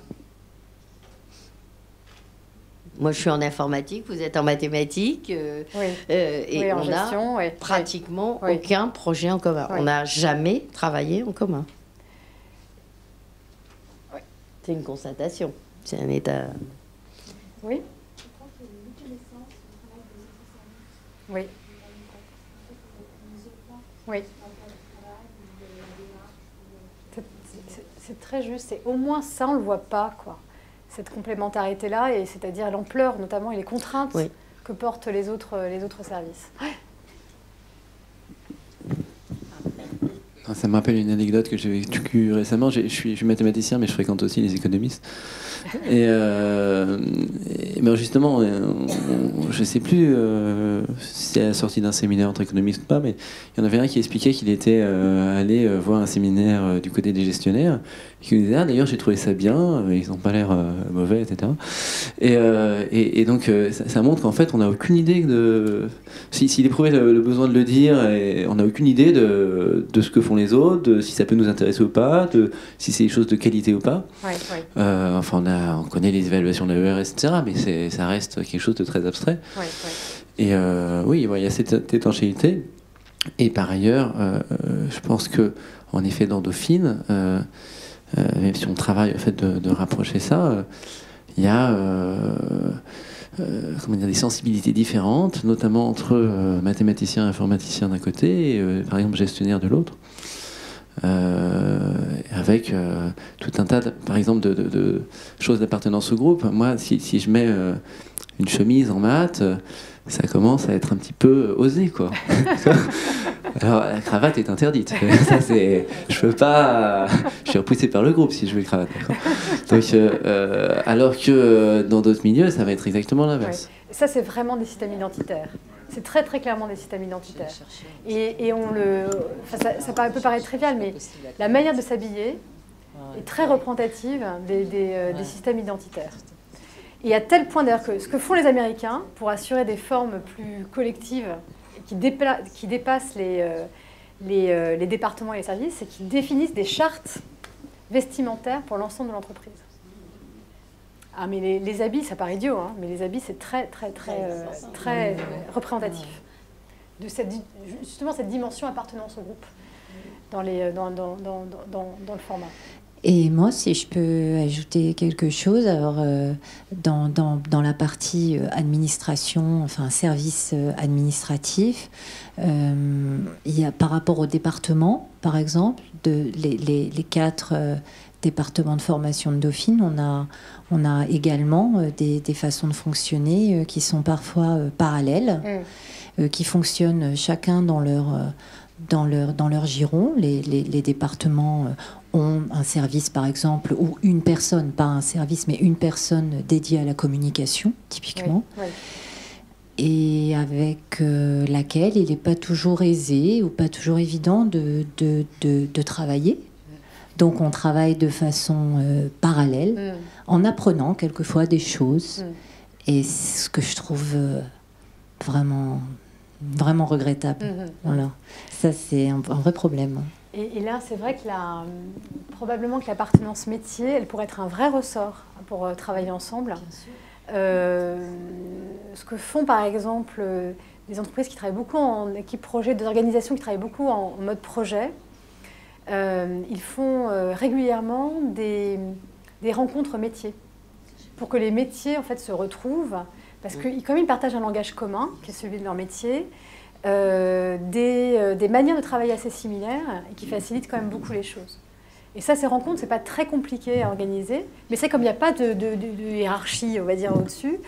Moi je suis en informatique, vous êtes en mathématiques, et en on gestion, n'a pratiquement aucun projet en commun. On n'a jamais travaillé en commun. Oui. C'est une constatation, c'est un état... Oui. Oui. Oui. C'est très juste. Et au moins ça, on ne le voit pas, quoi. Cette complémentarité-là, et c'est-à-dire l'ampleur, notamment, et les contraintes que portent les autres services. Ça me rappelle une anecdote que j'ai vécue récemment. Je suis mathématicien, mais je fréquente aussi les économistes. Et ben justement, je ne sais plus si c'est à la sortie d'un séminaire entre économistes ou pas, mais il y en avait un qui expliquait qu'il était allé voir un séminaire du côté des gestionnaires, et qui nous disait d'ailleurs j'ai trouvé ça bien, ils n'ont pas l'air mauvais, etc. Et donc ça montre qu'en fait on n'a aucune idée de... S'il éprouvait le besoin de le dire, et on n'a aucune idée de ce que font les autres, de si ça peut nous intéresser ou pas, si c'est des choses de qualité ou pas. Enfin, on connaît les évaluations de l'ERS, etc., mais ça reste quelque chose de très abstrait. Et oui, il y a cette étanchéité. Et par ailleurs, je pense que, en effet, dans Dauphine, même si on travaille au fait de rapprocher ça, il y a des sensibilités différentes, notamment entre mathématiciens et informaticiens d'un côté, et par exemple gestionnaire de l'autre. Avec tout un tas, par exemple, de choses d'appartenance au groupe. Moi, si je mets une chemise en maths, ça commence à être un petit peu osé, quoi. Alors, la cravate est interdite. Ça, je peux pas... Je suis repoussé par le groupe si je veux une cravate. Donc, alors que dans d'autres milieux, ça va être exactement l'inverse. Ça, c'est vraiment des systèmes identitaires. C'est très très clairement des systèmes identitaires. Et ça peut paraître trivial, mais la manière de s'habiller est très représentative des systèmes identitaires. Et à tel point d'ailleurs que ce que font les Américains pour assurer des formes plus collectives qui dépassent les départements et les services, c'est qu'ils définissent des chartes vestimentaires pour l'ensemble de l'entreprise. Ah, mais les habits, ça paraît idiot, hein, mais les habits, c'est très représentatif de justement cette dimension appartenance au groupe dans le format. Et moi, si je peux ajouter quelque chose, alors dans la partie administration, enfin service administratif, il y a par rapport au département, par exemple, les 4 départements de formation de Dauphine, on a également des façons de fonctionner qui sont parfois parallèles, qui fonctionnent chacun dans leur giron. Les départements ont un service, par exemple, ou une personne, pas un service, mais une personne dédiée à la communication, typiquement, et avec laquelle il n'est pas toujours aisé ou pas toujours évident de travailler. Donc on travaille de façon parallèle, en apprenant quelquefois des choses, et ce que je trouve vraiment regrettable. Voilà. Ça, c'est un vrai problème. Et là, c'est vrai que probablement que l'appartenance métier, elle pourrait être un vrai ressort pour travailler ensemble. Ce que font, par exemple, des entreprises qui travaillent beaucoup en équipe projet, des organisations qui travaillent beaucoup en mode projet, ils font régulièrement des rencontres métiers pour que les métiers en fait, se retrouvent, parce que comme ils partagent un langage commun, qui est celui de leur métier, des manières de travailler assez similaires et qui facilitent quand même beaucoup les choses. Et ça, ces rencontres, c'est pas très compliqué à organiser, mais c'est comme il n'y a pas de hiérarchie, on va dire, au-dessus,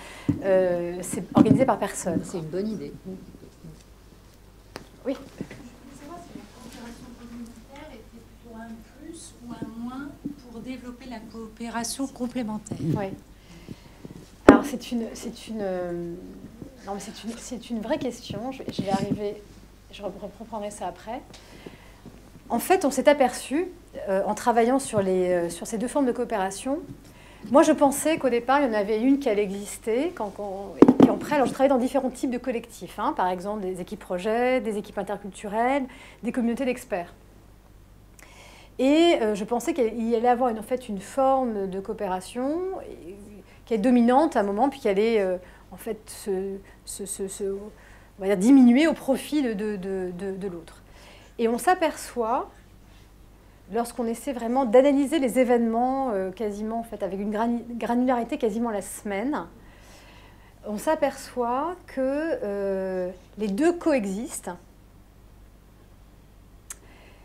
c'est organisé par personne. C'est une bonne idée. Oui. Je voulais savoir si la coopération communautaire était plutôt un plus ou un moins pour développer la coopération complémentaire. Oui. Alors c'est une vraie question. Je vais arriver, je reprendrai ça après. En fait, on s'est aperçu, en travaillant sur ces deux formes de coopération, moi je pensais qu'au départ, il y en avait une qui allait exister, et puis après, alors je travaillais dans différents types de collectifs, hein, par exemple des équipes projets, des équipes interculturelles, des communautés d'experts. Et je pensais qu'il y allait avoir en fait une forme de coopération qui est dominante à un moment, puis qui allait en fait on va dire, diminuer au profit de l'autre. Et on s'aperçoit, lorsqu'on essaie vraiment d'analyser les événements quasiment en fait, avec une granularité quasiment la semaine, on s'aperçoit que les deux coexistent,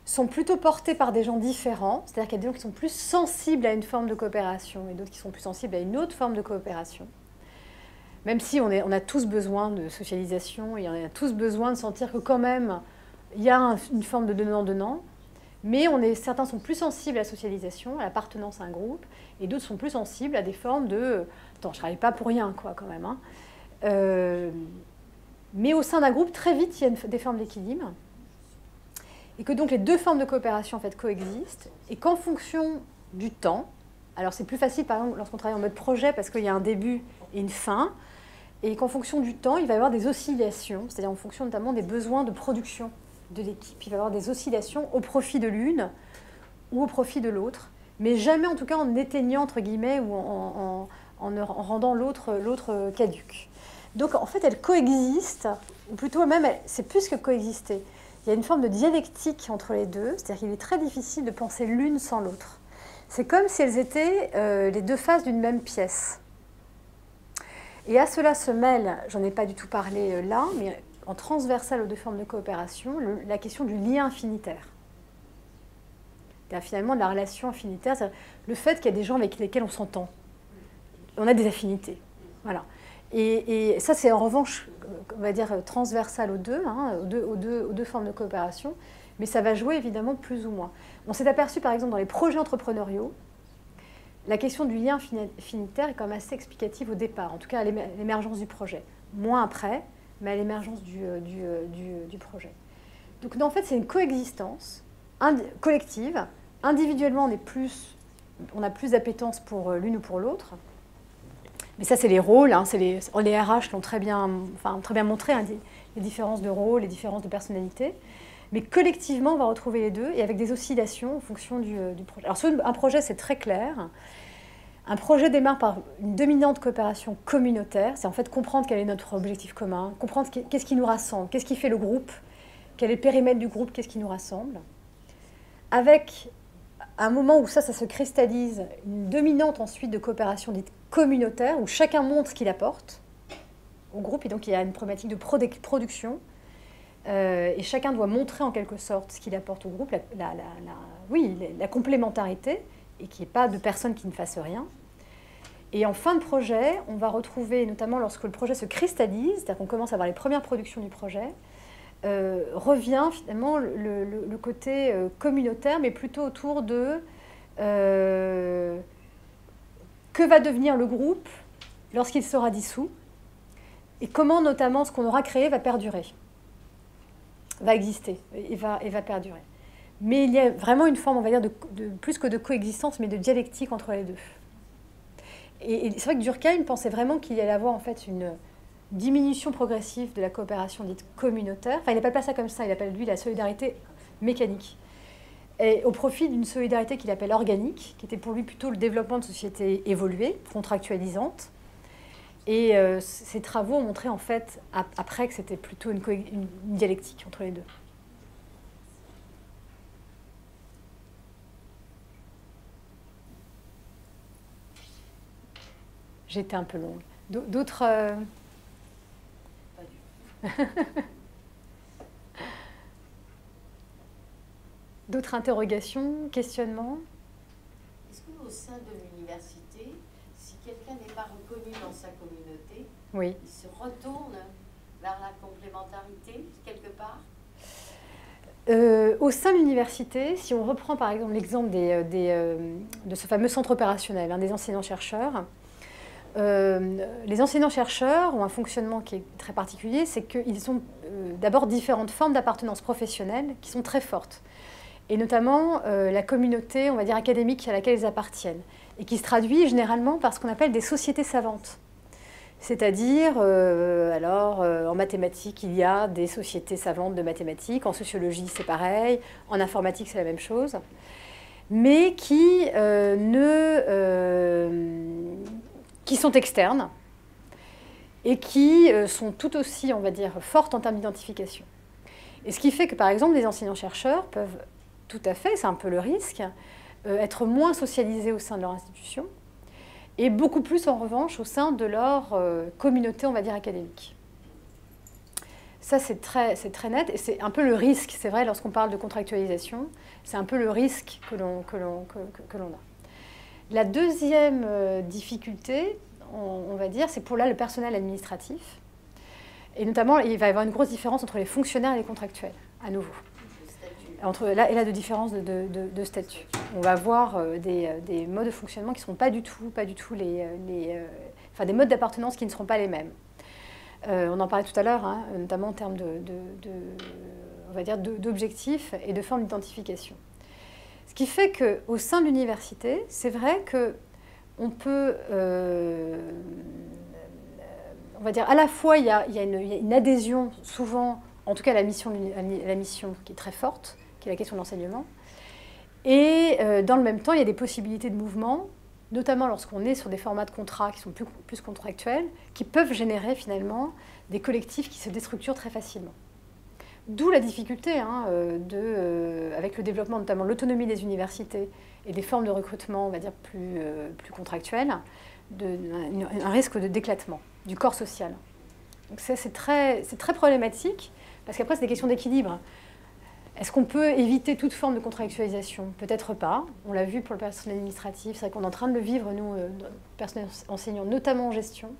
sont plutôt portés par des gens différents, c'est-à-dire qu'il y a des gens qui sont plus sensibles à une forme de coopération et d'autres qui sont plus sensibles à une autre forme de coopération. Même si on a tous besoin de socialisation et on a tous besoin de sentir que quand même, il y a une forme de donnant-donnant, mais certains sont plus sensibles à la socialisation, à l'appartenance à un groupe, et d'autres sont plus sensibles à des formes de « attends, je ne travaille pas pour rien, quoi, quand même. » Mais au sein d'un groupe, très vite, il y a des formes d'équilibre. Et que donc les deux formes de coopération en fait, coexistent, et qu'en fonction du temps, alors c'est plus facile par exemple lorsqu'on travaille en mode projet parce qu'il y a un début et une fin, et qu'en fonction du temps, il va y avoir des oscillations, c'est-à-dire en fonction notamment des besoins de production de l'équipe. Il va y avoir des oscillations au profit de l'une ou au profit de l'autre, mais jamais en tout cas en éteignant entre guillemets ou en rendant l'autre caduque. Donc en fait elles coexistent, ou plutôt même c'est plus que coexister. Il y a une forme de dialectique entre les deux, c'est-à-dire qu'il est très difficile de penser l'une sans l'autre. C'est comme si elles étaient les deux faces d'une même pièce. Et à cela se mêle, j'en ai pas du tout parlé là, mais en transversal aux deux formes de coopération, la question du lien affinitaire. Finalement, de la relation affinitaire, c'est le fait qu'il y a des gens avec lesquels on s'entend. On a des affinités. Voilà. Et ça, c'est en revanche, on va dire, transversal aux deux formes de coopération, mais ça va jouer évidemment plus ou moins. On s'est aperçu, par exemple, dans les projets entrepreneuriaux, la question du lien affinitaire est quand même assez explicative au départ, en tout cas à l'émergence du projet. Moins après, mais à l'émergence du projet. Donc, en fait, c'est une coexistence collective. Individuellement, on a plus d'appétence pour l'une ou pour l'autre. Mais ça, c'est les rôles. Hein, les RH l'ont très bien montré, hein, les différences de rôle, les différences de personnalité. Mais collectivement, on va retrouver les deux et avec des oscillations en fonction du projet. Alors, sur un projet, c'est très clair. Un projet démarre par une dominante coopération communautaire. C'est en fait comprendre quel est notre objectif commun, comprendre qu'est-ce qui nous rassemble, qu'est-ce qui fait le groupe, quel est le périmètre du groupe, qu'est-ce qui nous rassemble. Avec un moment où ça se cristallise, une dominante ensuite de coopération dite communautaire, où chacun montre ce qu'il apporte au groupe, et donc il y a une problématique de production, et chacun doit montrer en quelque sorte ce qu'il apporte au groupe, la complémentarité, et qu'il n'y ait pas de personne qui ne fasse rien. Et en fin de projet, on va retrouver, notamment lorsque le projet se cristallise, c'est-à-dire qu'on commence à avoir les premières productions du projet, revient finalement le côté communautaire, mais plutôt autour de que va devenir le groupe lorsqu'il sera dissous, et comment notamment ce qu'on aura créé va perdurer, va exister et va perdurer. Mais il y a vraiment une forme, on va dire, de plus que de coexistence, mais de dialectique entre les deux. Et c'est vrai que Durkheim pensait vraiment qu'il y allait avoir en fait une diminution progressive de la coopération dite communautaire. Enfin, il n'appelle pas ça comme ça, il appelle lui la solidarité mécanique. Et au profit d'une solidarité qu'il appelle organique, qui était pour lui plutôt le développement de sociétés évoluées, contractualisantes. Et ses travaux ont montré en fait, après, que c'était plutôt une dialectique entre les deux. J'ai été un peu longue. D'autres... D'autres interrogations, questionnements? Est-ce qu'au sein de l'université, si quelqu'un n'est pas reconnu dans sa communauté, oui, il se retourne vers la complémentarité quelque part? Au sein de l'université, si on reprend par exemple l'exemple de ce fameux centre opérationnel, des enseignants-chercheurs, les enseignants-chercheurs ont un fonctionnement qui est très particulier, c'est qu'ils ont d'abord différentes formes d'appartenance professionnelle qui sont très fortes, et notamment la communauté, on va dire, académique à laquelle ils appartiennent, et qui se traduit généralement par ce qu'on appelle des sociétés savantes. C'est-à-dire, en mathématiques, il y a des sociétés savantes de mathématiques, en sociologie, c'est pareil, en informatique, c'est la même chose, mais qui sont externes et qui sont tout aussi, on va dire, fortes en termes d'identification. Et ce qui fait que, par exemple, les enseignants-chercheurs peuvent tout à fait, c'est un peu le risque, être moins socialisés au sein de leur institution, et beaucoup plus, en revanche, au sein de leur communauté, on va dire, académique. Ça, c'est très net, et c'est un peu le risque, c'est vrai, lorsqu'on parle de contractualisation, c'est un peu le risque que l'on a. La deuxième difficulté, on va dire, c'est pour là le personnel administratif, et notamment, il va y avoir une grosse différence entre les fonctionnaires et les contractuels, à nouveau. Là, de différence de statut. On va avoir des modes de fonctionnement qui ne seront pas du tout des modes d'appartenance qui ne seront pas les mêmes. On en parlait tout à l'heure, notamment en termes on va dire d'objectifs et de formes d'identification. Ce qui fait qu'au sein de l'université, c'est vrai qu'on peut, on va dire, à la fois il y a une adhésion souvent, en tout cas la mission qui est très forte, qui est la question de l'enseignement. Et dans le même temps, il y a des possibilités de mouvement, notamment lorsqu'on est sur des formats de contrats qui sont plus contractuels, qui peuvent générer finalement des collectifs qui se déstructurent très facilement. D'où la difficulté avec le développement notamment de l'autonomie des universités et des formes de recrutement, on va dire, plus contractuelles, un risque d'éclatement du corps social. Donc c'est très problématique, parce qu'après, c'est des questions d'équilibre. Est-ce qu'on peut éviter toute forme de contractualisation? Peut-être pas. On l'a vu pour le personnel administratif. C'est vrai qu'on est en train de le vivre, nous, personnels enseignants, notamment en gestion.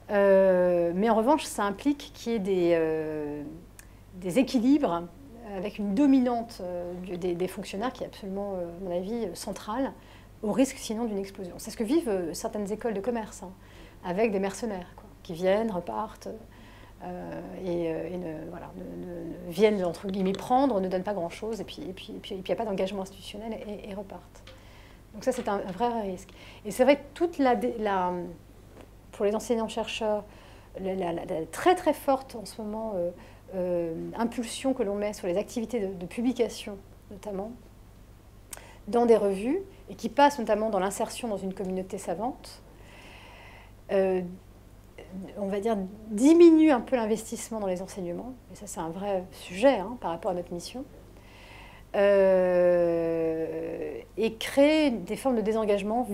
Mais en revanche, ça implique qu'il y ait des équilibres avec une dominante des fonctionnaires qui est absolument, à mon avis, centrale, au risque sinon d'une explosion. C'est ce que vivent certaines écoles de commerce, avec des mercenaires qui viennent, repartent. Viennent entre guillemets prendre, ne donnent pas grand-chose, et puis il n'y a pas d'engagement institutionnel et repartent. Donc ça, c'est un vrai risque. Et c'est vrai que pour les enseignants-chercheurs, la très très forte en ce moment impulsion que l'on met sur les activités de publication, notamment, dans des revues, et qui passe notamment dans l'insertion dans une communauté savante, on va dire, diminue un peu l'investissement dans les enseignements, et ça c'est un vrai sujet par rapport à notre mission, et crée des formes de désengagement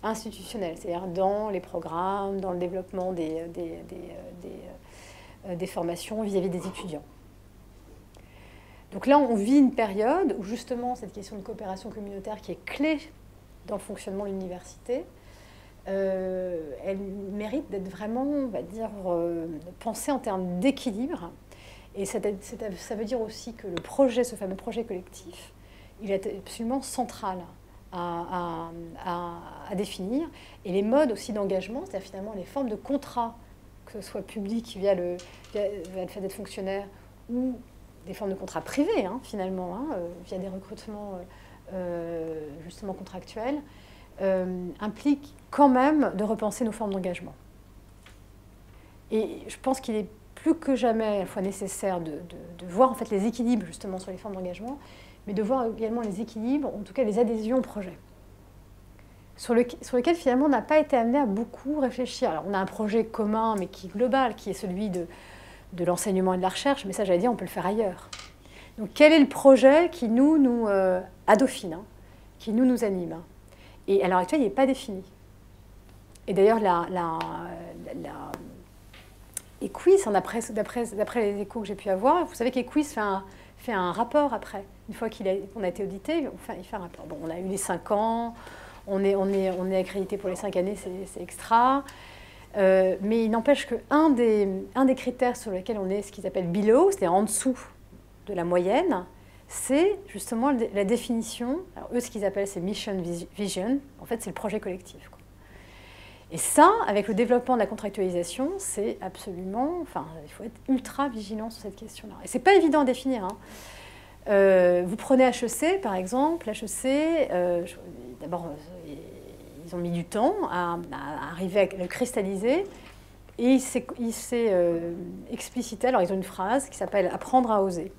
institutionnel, c'est-à-dire dans les programmes, dans le développement des formations vis-à-vis des étudiants. Donc là, on vit une période où justement cette question de coopération communautaire qui est clé dans le fonctionnement de l'université, elle mérite d'être vraiment, on va dire, pensée en termes d'équilibre. Et ça veut dire aussi que ce fameux projet collectif, il est absolument central à définir. Et les modes aussi d'engagement, c'est-à-dire finalement les formes de contrat, que ce soit public via le fait d'être fonctionnaire, ou des formes de contrats privés, finalement, via des recrutements justement contractuels, implique quand même de repenser nos formes d'engagement. Et je pense qu'il est plus que jamais à la fois nécessaire de voir en fait les équilibres justement sur les formes d'engagement, mais de voir également les équilibres, en tout cas les adhésions au projet, sur lequel finalement on n'a pas été amené à beaucoup réfléchir. Alors on a un projet commun, mais qui est global, qui est celui de l'enseignement et de la recherche, mais ça j'allais dire on peut le faire ailleurs. Donc quel est le projet qui à Dauphine, qui nous anime? Et à l'heure actuelle, il n'est pas défini. Et d'ailleurs, Equis, d'après les échos que j'ai pu avoir, vous savez qu'Equis fait un rapport après. Une fois qu'on a été audité, il fait un rapport. Bon, on a eu les 5 ans, on est accrédité pour les 5 années, c'est extra. Mais il n'empêche qu'un des critères sur lesquels on est ce qu'ils appellent below, c'est-à-dire en dessous de la moyenne, c'est justement la définition. Alors eux, ce qu'ils appellent, c'est mission vision. En fait, c'est le projet collectif, quoi. Et ça, avec le développement de la contractualisation, c'est absolument... Enfin, il faut être ultra vigilant sur cette question-là. Et c'est pas évident à définir, hein. Vous prenez HEC, par exemple. HEC, d'abord, ils ont mis du temps à arriver à le cristalliser. Et il s'est explicité. Alors, ils ont une phrase qui s'appelle « apprendre à oser ».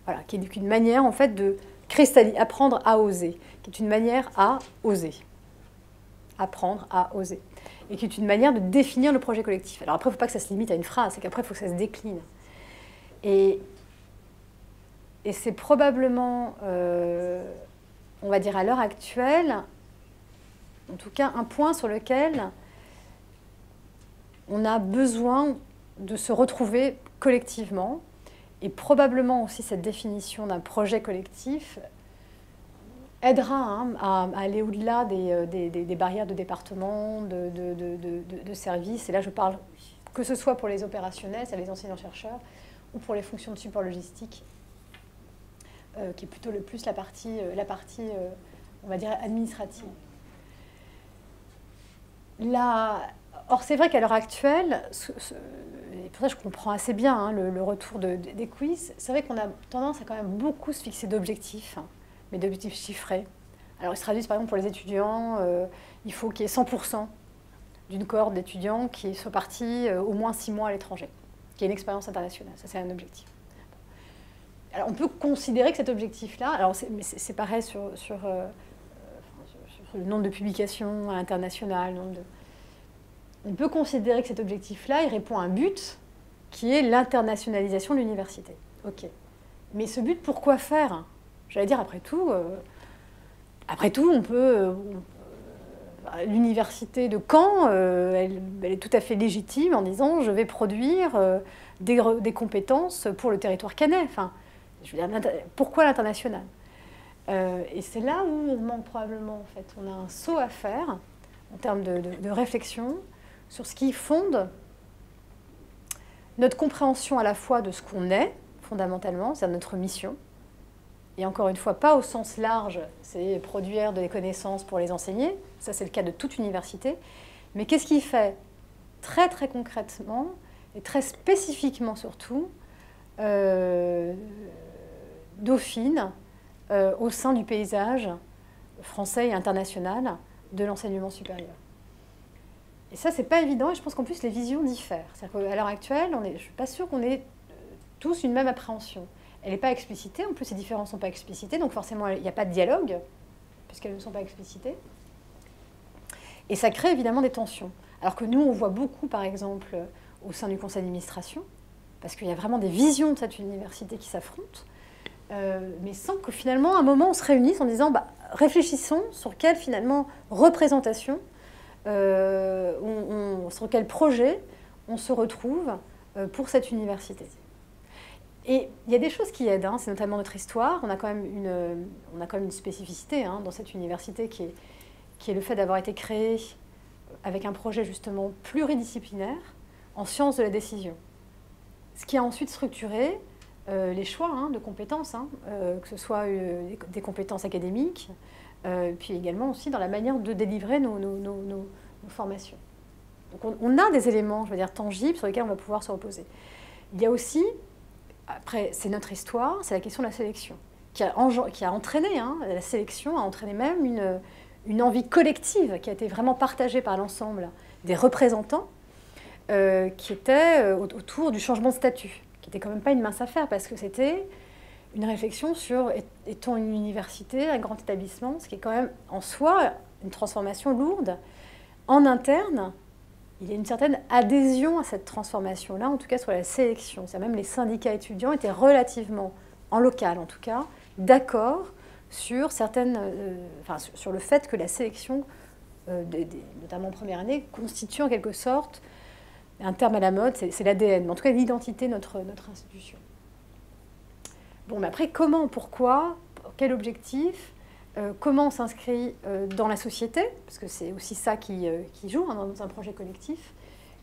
Voilà, qui est une manière, en fait, de cristalliser, apprendre à oser, qui est une manière à oser. Apprendre à oser. Et qui est une manière de définir le projet collectif. Alors après, il ne faut pas que ça se limite à une phrase, c'est qu'après, il faut que ça se décline. Et c'est probablement, on va dire à l'heure actuelle, en tout cas un point sur lequel on a besoin de se retrouver collectivement. Et probablement aussi cette définition d'un projet collectif aidera à aller au-delà des barrières de département, de services. Et là, je parle que ce soit pour les opérationnels, c'est-à-dire les enseignants-chercheurs, ou pour les fonctions de support logistique, qui est plutôt la partie on va dire, administrative. Or, c'est vrai qu'à l'heure actuelle, et pour ça je comprends assez bien le retour des quiz, c'est vrai qu'on a tendance à quand même beaucoup se fixer d'objectifs, mais d'objectifs chiffrés. Alors ils se traduisent par exemple pour les étudiants, il faut qu'il y ait 100% d'une cohorte d'étudiants qui soit partie au moins 6 mois à l'étranger, qui ait une expérience internationale. Ça, c'est un objectif. Alors on peut considérer que cet objectif-là, alors c'est pareil sur le nombre de publications à l'international, on peut considérer que cet objectif-là, il répond à un but qui est l'internationalisation de l'université. Ok. Mais ce but, pourquoi faire? J'allais dire, après tout, on peut... l'université de Caen, elle est tout à fait légitime en disant je vais produire des compétences pour le territoire caennais. Enfin, je veux dire, pourquoi l'international? Et c'est là où on manque probablement, en fait. On a un saut à faire en termes de réflexion sur ce qui fonde notre compréhension à la fois de ce qu'on est, fondamentalement, c'est-à-dire notre mission. Et encore une fois, pas au sens large, c'est produire des connaissances pour les enseigner, ça c'est le cas de toute université, mais qu'est-ce qui fait très très concrètement et très spécifiquement surtout Dauphine au sein du paysage français et international de l'enseignement supérieur. Et ça, c'est pas évident, et je pense qu'en plus, les visions diffèrent. C'est-à-dire qu'à l'heure actuelle, je ne suis pas sûre qu'on ait tous une même appréhension. Elle n'est pas explicitée, en plus, ces différences ne sont pas explicitées, donc forcément, il n'y a pas de dialogue, puisqu'elles ne sont pas explicitées. Et ça crée évidemment des tensions. Alors que nous, on voit beaucoup, par exemple, au sein du conseil d'administration, parce qu'il y a vraiment des visions de cette université qui s'affrontent, mais sans que finalement, à un moment, on se réunisse en disant réfléchissons sur quelle, finalement, représentation sur quel projet on se retrouve pour cette université. Et il y a des choses qui aident, c'est notamment notre histoire. On a quand même une spécificité dans cette université qui est le fait d'avoir été créée avec un projet justement pluridisciplinaire en sciences de la décision. Ce qui a ensuite structuré les choix de compétences, que ce soit des compétences académiques, puis également aussi dans la manière de délivrer nos formations. Donc on a des éléments, je veux dire, tangibles sur lesquels on va pouvoir se reposer. Il y a aussi, après, c'est notre histoire, c'est la question de la sélection, qui a entraîné, la sélection a entraîné même une envie collective qui a été vraiment partagée par l'ensemble des représentants qui étaient autour du changement de statut, qui n'était quand même pas une mince affaire, parce que c'était une réflexion sur étant une université, un grand établissement, ce qui est quand même en soi une transformation lourde. En interne, il y a une certaine adhésion à cette transformation-là, en tout cas sur la sélection. C'est-à-dire même les syndicats étudiants étaient relativement, en local en tout cas, d'accord sur sur le fait que la sélection notamment en première année, constitue en quelque sorte, un terme à la mode, c'est l'ADN, mais en tout cas l'identité de notre institution. Bon, mais après, comment, pourquoi, quel objectif, comment on s'inscrit dans la société, parce que c'est aussi ça qui joue dans un projet collectif,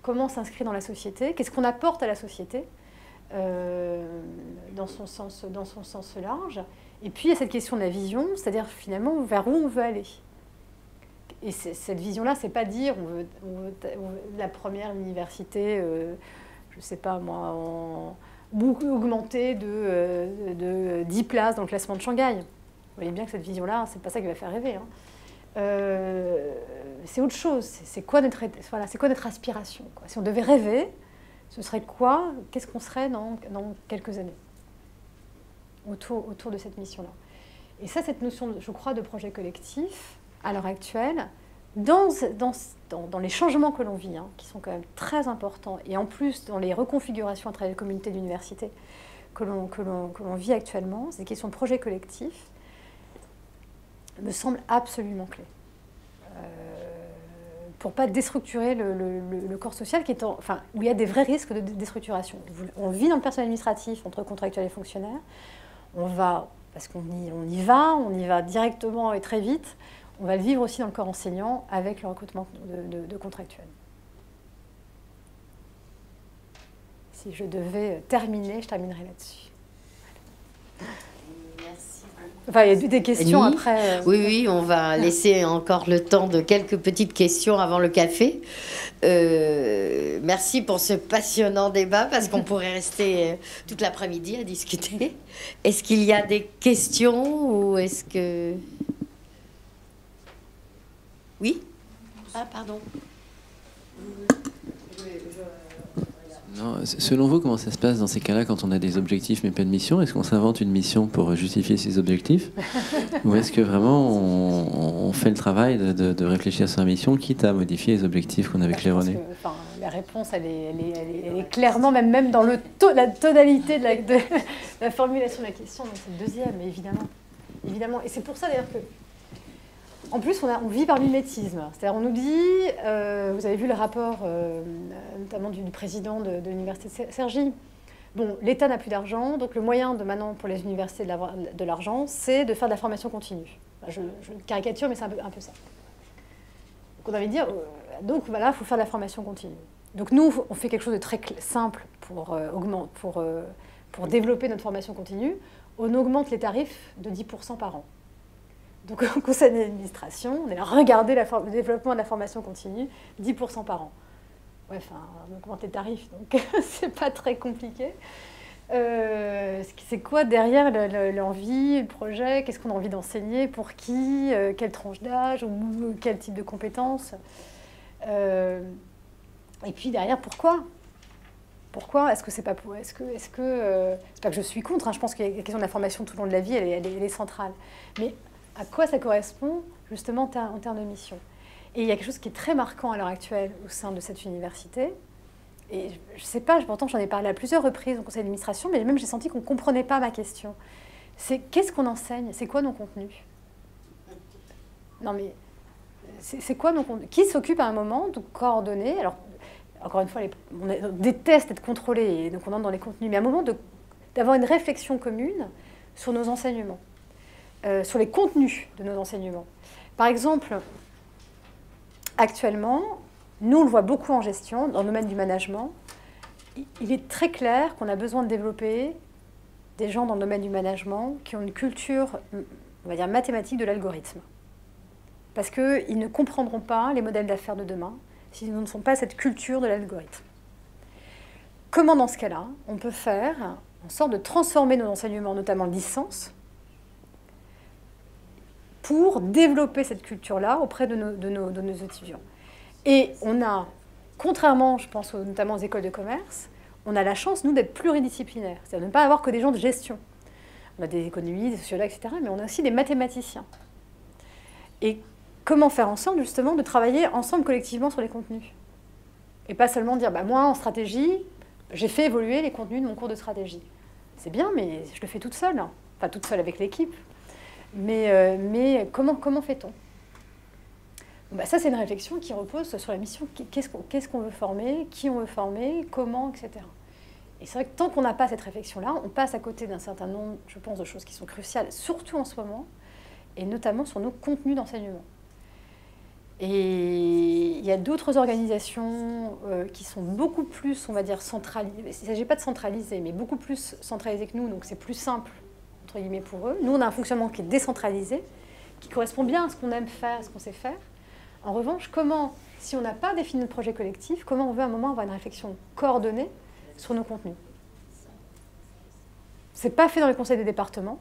comment on s'inscrit dans la société, qu'est-ce qu'on apporte à la société, dans son sens large. Et puis il y a cette question de la vision, c'est-à-dire finalement vers où on veut aller. Et cette vision-là, c'est pas dire on veut la première université, je sais pas moi, augmenter de 10 places dans le classement de Shanghai. Vous voyez bien que cette vision-là, c'est pas ça qui va faire rêver. C'est autre chose. C'est quoi notre aspiration, quoi. Si on devait rêver, ce serait quoi? Qu'est-ce qu'on serait dans quelques années autour de cette mission-là? Et ça, cette notion, je crois, de projet collectif, à l'heure actuelle, dans les changements que l'on vit, qui sont quand même très importants, et en plus dans les reconfigurations à travers les communautés d'université que l'on vit actuellement, ces questions de projet collectif me semblent absolument clés. Pour ne pas déstructurer le corps social, où il y a des vrais risques de déstructuration. On vit dans le personnel administratif entre contractuels et fonctionnaires. Parce qu'on y va directement et très vite. On va le vivre aussi dans le corps enseignant avec le recrutement de contractuels. Si je devais terminer, je terminerai là-dessus. Merci. Enfin, il y a des questions Annie. après. Oui, on va laisser encore le temps de quelques petites questions avant le café. Merci pour ce passionnant débat, parce qu'on pourrait rester toute l'après-midi à discuter. Est-ce qu'il y a des questions ou est-ce que... Oui? Ah, pardon. Non, selon vous, comment ça se passe dans ces cas-là quand on a des objectifs mais pas de mission? Est-ce qu'on s'invente une mission pour justifier ces objectifs? Ou est-ce que vraiment on fait le travail de réfléchir sur la mission, quitte à modifier les objectifs qu'on avait claironnés? La réponse, elle est clairement, même dans la tonalité de la formulation de la question, donc c'est le deuxième, évidemment. Et c'est pour ça d'ailleurs que, en plus, on vit par mimétisme. C'est-à-dire, on nous dit, vous avez vu le rapport, notamment du président de l'université de Cergy. Bon, l'État n'a plus d'argent, donc le moyen maintenant pour les universités de l'argent, c'est de faire de la formation continue. Enfin, je caricature, mais c'est un peu ça. Donc on avait dit, donc voilà, il faut faire de la formation continue. Donc nous, on fait quelque chose de très simple pour développer notre formation continue. On augmente les tarifs de 10% par an. Donc, au conseil d'administration, on est là, regardez le développement de la formation continue, 10% par an. Ouais, enfin, on augmente les tarifs, donc c'est pas très compliqué. C'est quoi derrière l'envie, le projet? Qu'est-ce qu'on a envie d'enseigner? Pour qui? Quelle tranche d'âge? Ou quel type de compétences? Et puis derrière, pourquoi? Pourquoi? Est-ce que c'est pas pour... c'est pas que je suis contre, je pense que la question de la formation tout au long de la vie, elle est centrale. Mais à quoi ça correspond, justement, en termes de mission? Et il y a quelque chose qui est très marquant à l'heure actuelle au sein de cette université. Et je ne sais pas, pourtant j'en ai parlé à plusieurs reprises au conseil d'administration, mais même j'ai senti qu'on ne comprenait pas ma question. C'est qu'est-ce qu'on enseigne? C'est quoi nos contenus? Non mais, c'est quoi nos contenus? Qui s'occupe à un moment de coordonner? Alors, encore une fois, on déteste être contrôlé, et donc on entre dans les contenus, mais à un moment d'avoir une réflexion commune sur nos enseignements. Sur les contenus de nos enseignements. Par exemple, actuellement, nous on le voit beaucoup en gestion, dans le domaine du management, il est très clair qu'on a besoin de développer des gens dans le domaine du management qui ont une culture, on va dire, mathématique de l'algorithme. Parce qu'ils ne comprendront pas les modèles d'affaires de demain s'ils ne sont pas cette culture de l'algorithme. Comment, dans ce cas-là, on peut faire en sorte de transformer nos enseignements, notamment licence, pour développer cette culture-là auprès de nos étudiants. Et on a, contrairement, je pense notamment aux écoles de commerce, on a la chance, nous, d'être pluridisciplinaires, c'est-à-dire de ne pas avoir que des gens de gestion. On a des économistes, des sociologues, etc., mais on a aussi des mathématiciens. Et comment faire ensemble, justement, de travailler ensemble collectivement sur les contenus? Et pas seulement dire, moi, en stratégie, j'ai fait évoluer les contenus de mon cours de stratégie. C'est bien, mais je le fais toute seule, toute seule avec l'équipe. Mais comment fait-on? Bah, ça, c'est une réflexion qui repose sur la mission. Qu'est-ce qu'on veut former, qui on veut former, comment, etc. Et c'est vrai que tant qu'on n'a pas cette réflexion-là, on passe à côté d'un certain nombre, je pense, de choses qui sont cruciales, surtout en ce moment, et notamment sur nos contenus d'enseignement. Et il y a d'autres organisations qui sont beaucoup plus, on va dire, centralisées. Il ne s'agit pas de centraliser, mais beaucoup plus centralisées que nous, donc c'est plus simple, entre guillemets, pour eux. Nous, on a un fonctionnement qui est décentralisé, qui correspond bien à ce qu'on aime faire, à ce qu'on sait faire. En revanche, comment, si on n'a pas défini notre projet collectif, comment on veut à un moment avoir une réflexion coordonnée sur nos contenus? Ce n'est pas fait dans les conseils des départements.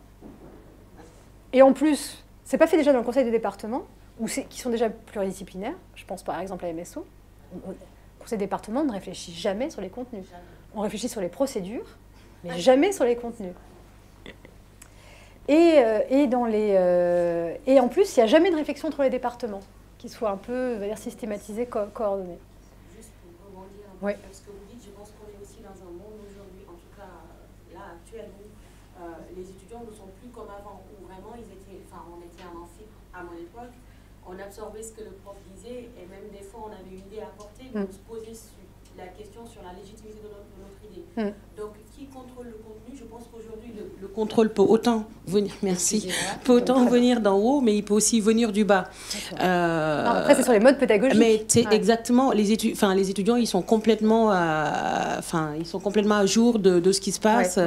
Et en plus, ce n'est pas fait déjà dans le conseil des départements, qui sont déjà pluridisciplinaires. Je pense par exemple à MSO. Le conseil des départements ne réfléchit jamais sur les contenus. On réfléchit sur les procédures, mais jamais sur les contenus. Et en plus, il n'y a jamais de réflexion entre les départements qui soit un peu, on va dire, systématisée, coordonnée. Juste pour rebondir un peu sur ce que vous dites, je pense qu'on est aussi dans un monde aujourd'hui, en tout cas là actuellement, les étudiants ne sont plus comme avant, où vraiment on était en amphi à mon époque, on absorbait ce que le prof disait et même des fois on avait une idée à apporter, on se posait la question sur la légitimité de notre idée. Donc qui contrôle le contenu? Je pense qu'aujourd'hui le contrôle peut autant venir, peut autant venir d'en haut, mais il peut aussi venir du bas. Après c'est sur les modes pédagogiques. Mais exactement, les étudiants ils sont complètement, ils sont complètement à jour de ce qui se passe.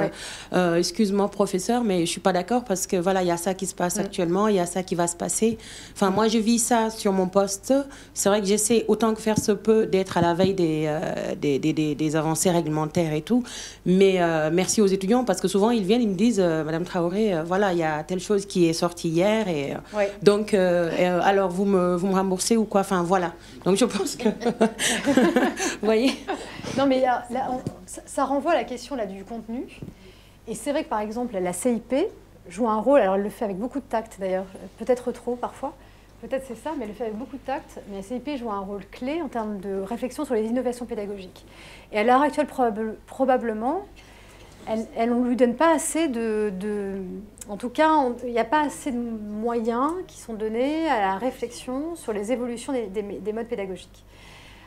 Excuse-moi professeur, mais je suis pas d'accord parce que voilà, il y a ça qui se passe actuellement, il y a ça qui va se passer. Enfin moi je vis ça sur mon poste. C'est vrai que j'essaie autant que faire se peut d'être à la veille des avancées réglementaires et tout, mais merci aux étudiants parce que souvent ils viennent, ils me disent Madame Traoré, voilà, il y a telle chose qui est sortie hier et donc alors vous me remboursez ou quoi, enfin voilà. Donc je pense que vous voyez. Non mais là, ça renvoie à la question là du contenu, et c'est vrai que par exemple la CIP joue un rôle, alors elle le fait avec beaucoup de tact d'ailleurs, peut-être trop parfois. Peut-être c'est ça, mais elle le fait avec beaucoup de tact. Mais la CIP joue un rôle clé en termes de réflexion sur les innovations pédagogiques. Et à l'heure actuelle, probablement, on ne lui donne pas assez en tout cas, il n'y a pas assez de moyens qui sont donnés à la réflexion sur les évolutions des modes pédagogiques.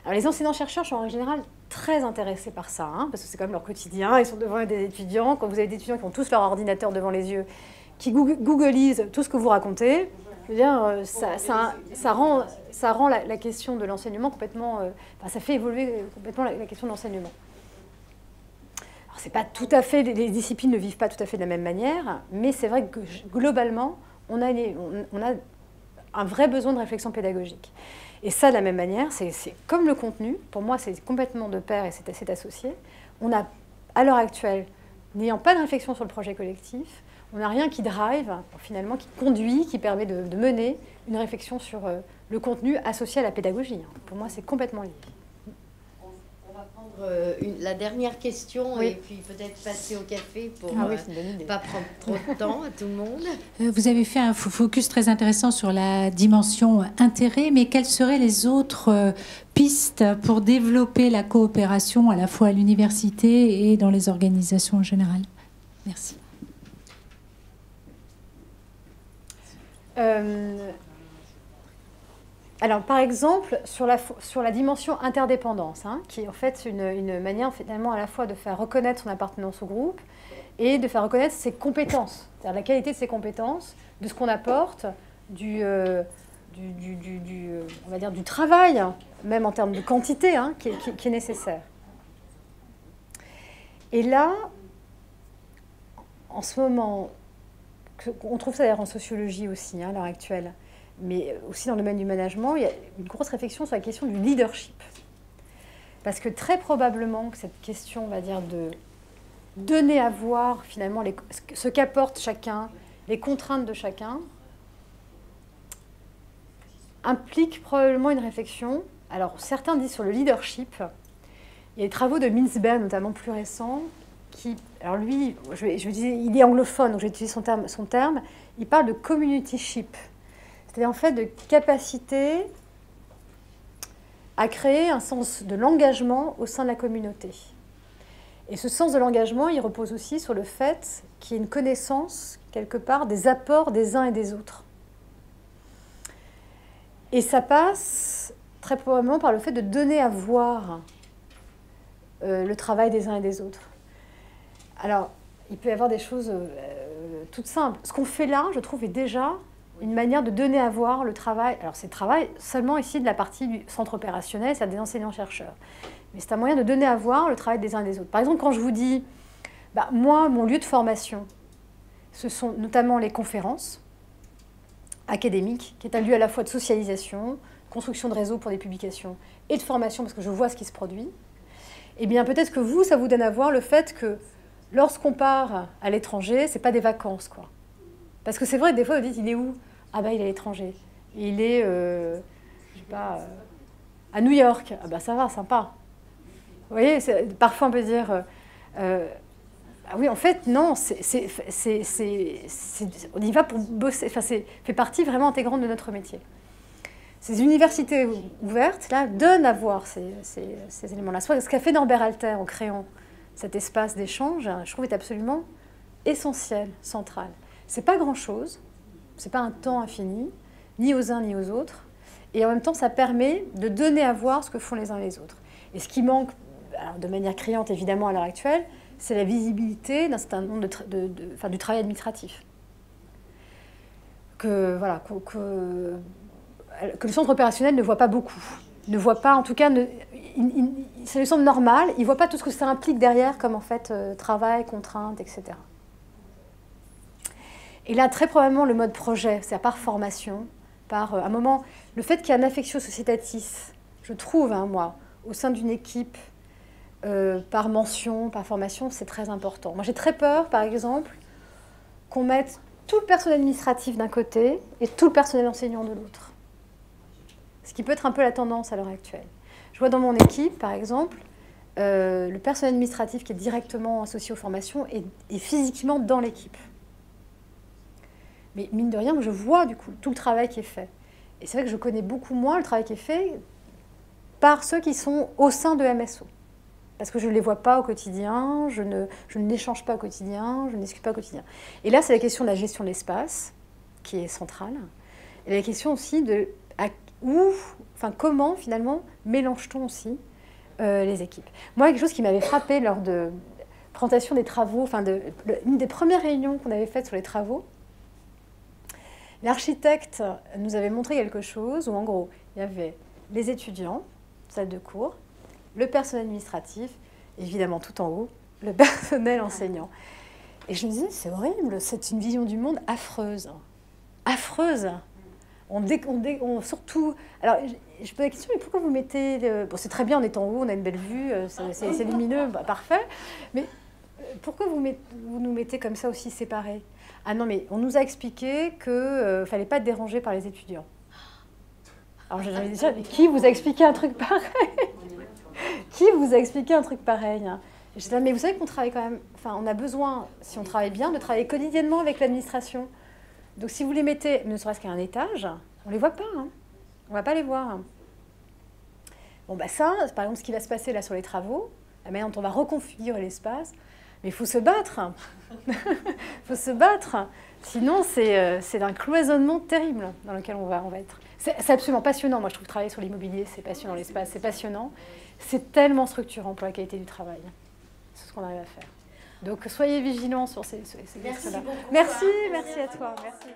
Alors les enseignants-chercheurs sont en général très intéressés par ça, parce que c'est quand même leur quotidien. Ils sont devant des étudiants. Quand vous avez des étudiants qui ont tous leur ordinateur devant les yeux, qui googlisent tout ce que vous racontez, je veux dire, ça rend la question de l'enseignement complètement... ça fait évoluer complètement la question de l'enseignement. Alors, c'est pas tout à fait... Les disciplines ne vivent pas tout à fait de la même manière, mais c'est vrai que globalement, on a un vrai besoin de réflexion pédagogique. Et ça, de la même manière, c'est comme le contenu. Pour moi, c'est complètement de pair et c'est associé. On a, à l'heure actuelle, n'ayant pas de réflexion sur le projet collectif, on n'a rien qui drive, finalement, qui conduit, qui permet de mener une réflexion sur le contenu associé à la pédagogie. Pour moi, c'est complètement lié. On va prendre la dernière question et puis peut-être passer au café pour ne pas prendre trop de temps à tout le monde. Vous avez fait un focus très intéressant sur la dimension intérêt, mais quelles seraient les autres pistes pour développer la coopération à la fois à l'université et dans les organisations en général? Merci. Alors, par exemple, sur la dimension interdépendance, qui est en fait une manière finalement à la fois de faire reconnaître son appartenance au groupe et de faire reconnaître ses compétences, c'est-à-dire la qualité de ses compétences, de ce qu'on apporte, on va dire du travail, même en termes de quantité, qui est nécessaire. Et là, en ce moment, on trouve ça d'ailleurs en sociologie aussi, à l'heure actuelle, mais aussi dans le domaine du management, il y a une grosse réflexion sur la question du leadership. Parce que très probablement que cette question, on va dire, de donner à voir finalement ce qu'apporte chacun, les contraintes de chacun, implique probablement une réflexion. Alors certains disent sur le leadership, il y a des travaux de Mintzberg, notamment plus récents, alors lui, je disais, il est anglophone, donc j'ai utilisé son terme, il parle de communityship, c'est-à-dire en fait de capacité à créer un sens de l'engagement au sein de la communauté. Et ce sens de l'engagement, il repose aussi sur le fait qu'il y ait une connaissance, quelque part, des apports des uns et des autres. Et ça passe très probablement par le fait de donner à voir le travail des uns et des autres. Alors, il peut y avoir des choses toutes simples. Ce qu'on fait là, je trouve, est déjà une manière de donner à voir le travail. Alors, c'est le travail seulement ici de la partie du centre opérationnel, c'est-à-dire des enseignants-chercheurs. Mais c'est un moyen de donner à voir le travail des uns et des autres. Par exemple, quand je vous dis, moi, mon lieu de formation, ce sont notamment les conférences académiques, qui est un lieu à la fois de socialisation, construction de réseaux pour des publications et de formation, parce que je vois ce qui se produit. Eh bien, peut-être que vous, ça vous donne à voir le fait que lorsqu'on part à l'étranger, ce n'est pas des vacances, quoi. Parce que c'est vrai que des fois, vous dites, il est où? Ah ben, il est à l'étranger. Il est, je sais pas, à New York. Ah ben, ça va, sympa. Vous voyez, parfois on peut dire, ah oui, en fait, non, on y va pour bosser. Enfin, fait partie vraiment intégrante de notre métier. Ces universités ouvertes, là, donnent à voir ces éléments-là. Ce qu'a fait Norbert Alter en créant cet espace d'échange, je trouve, est absolument essentiel, central. C'est pas grand-chose, c'est pas un temps infini, ni aux uns ni aux autres, et en même temps, ça permet de donner à voir ce que font les uns et les autres. Et ce qui manque, alors de manière criante évidemment à l'heure actuelle, c'est la visibilité d'un certain nombre du travail administratif. Que le centre opérationnel ne voit pas beaucoup. Ne voit pas, en tout cas, ça lui semble normal. Il ne voit pas tout ce que ça implique derrière, comme en fait travail, contraintes, etc. Et là, très probablement, le mode projet, c'est par formation, par un moment, le fait qu'il y ait un affectio societatis, je trouve, moi, au sein d'une équipe, par mention, par formation, c'est très important. Moi, j'ai très peur, par exemple, qu'on mette tout le personnel administratif d'un côté et tout le personnel enseignant de l'autre. Ce qui peut être un peu la tendance à l'heure actuelle. Je vois dans mon équipe, par exemple, le personnel administratif qui est directement associé aux formations est physiquement dans l'équipe. Mais mine de rien, je vois du coup tout le travail qui est fait. Et c'est vrai que je connais beaucoup moins le travail qui est fait par ceux qui sont au sein de MSO. Parce que je ne les vois pas au quotidien, je n'échange pas au quotidien, je ne discute pas au quotidien. Et là, c'est la question de la gestion de l'espace, qui est centrale. Et la question aussi de comment, finalement, mélange-t-on aussi les équipes. Moi, quelque chose qui m'avait frappé lors de présentation des travaux, une des premières réunions qu'on avait faites sur les travaux, l'architecte nous avait montré quelque chose où, en gros, il y avait les étudiants, salle de cours, le personnel administratif, évidemment tout en haut, le personnel enseignant. Et je me disais, c'est horrible, c'est une vision du monde affreuse. Affreuse. Surtout... Alors, je pose la question, mais pourquoi vous mettez... Bon, c'est très bien, on est en haut, on a une belle vue, c'est lumineux, parfait. Mais pourquoi vous nous mettez comme ça aussi séparés? Ah non, mais on nous a expliqué qu'il ne fallait pas être dérangé par les étudiants. Alors, j'avais dit, mais qui vous a expliqué un truc pareil? Qui vous a expliqué un truc pareil? Je disais, mais vous savez qu'on travaille quand même... on a besoin, si on travaille bien, de travailler quotidiennement avec l'administration. Donc, si vous les mettez, ne serait-ce qu'à un étage, on ne les voit pas. On ne va pas les voir. Bon, ça, c'est par exemple ce qui va se passer là sur les travaux, la manière dont on va reconfigurer l'espace. Mais il faut se battre. Il faut se battre. Sinon, c'est un cloisonnement terrible dans lequel on va être. C'est absolument passionnant. Moi, je trouve travailler sur l'immobilier, c'est passionnant, l'espace, c'est passionnant. C'est tellement structurant pour la qualité du travail. C'est ce qu'on arrive à faire. Donc, soyez vigilants sur ces questions-là. Merci beaucoup. Merci à toi. Merci.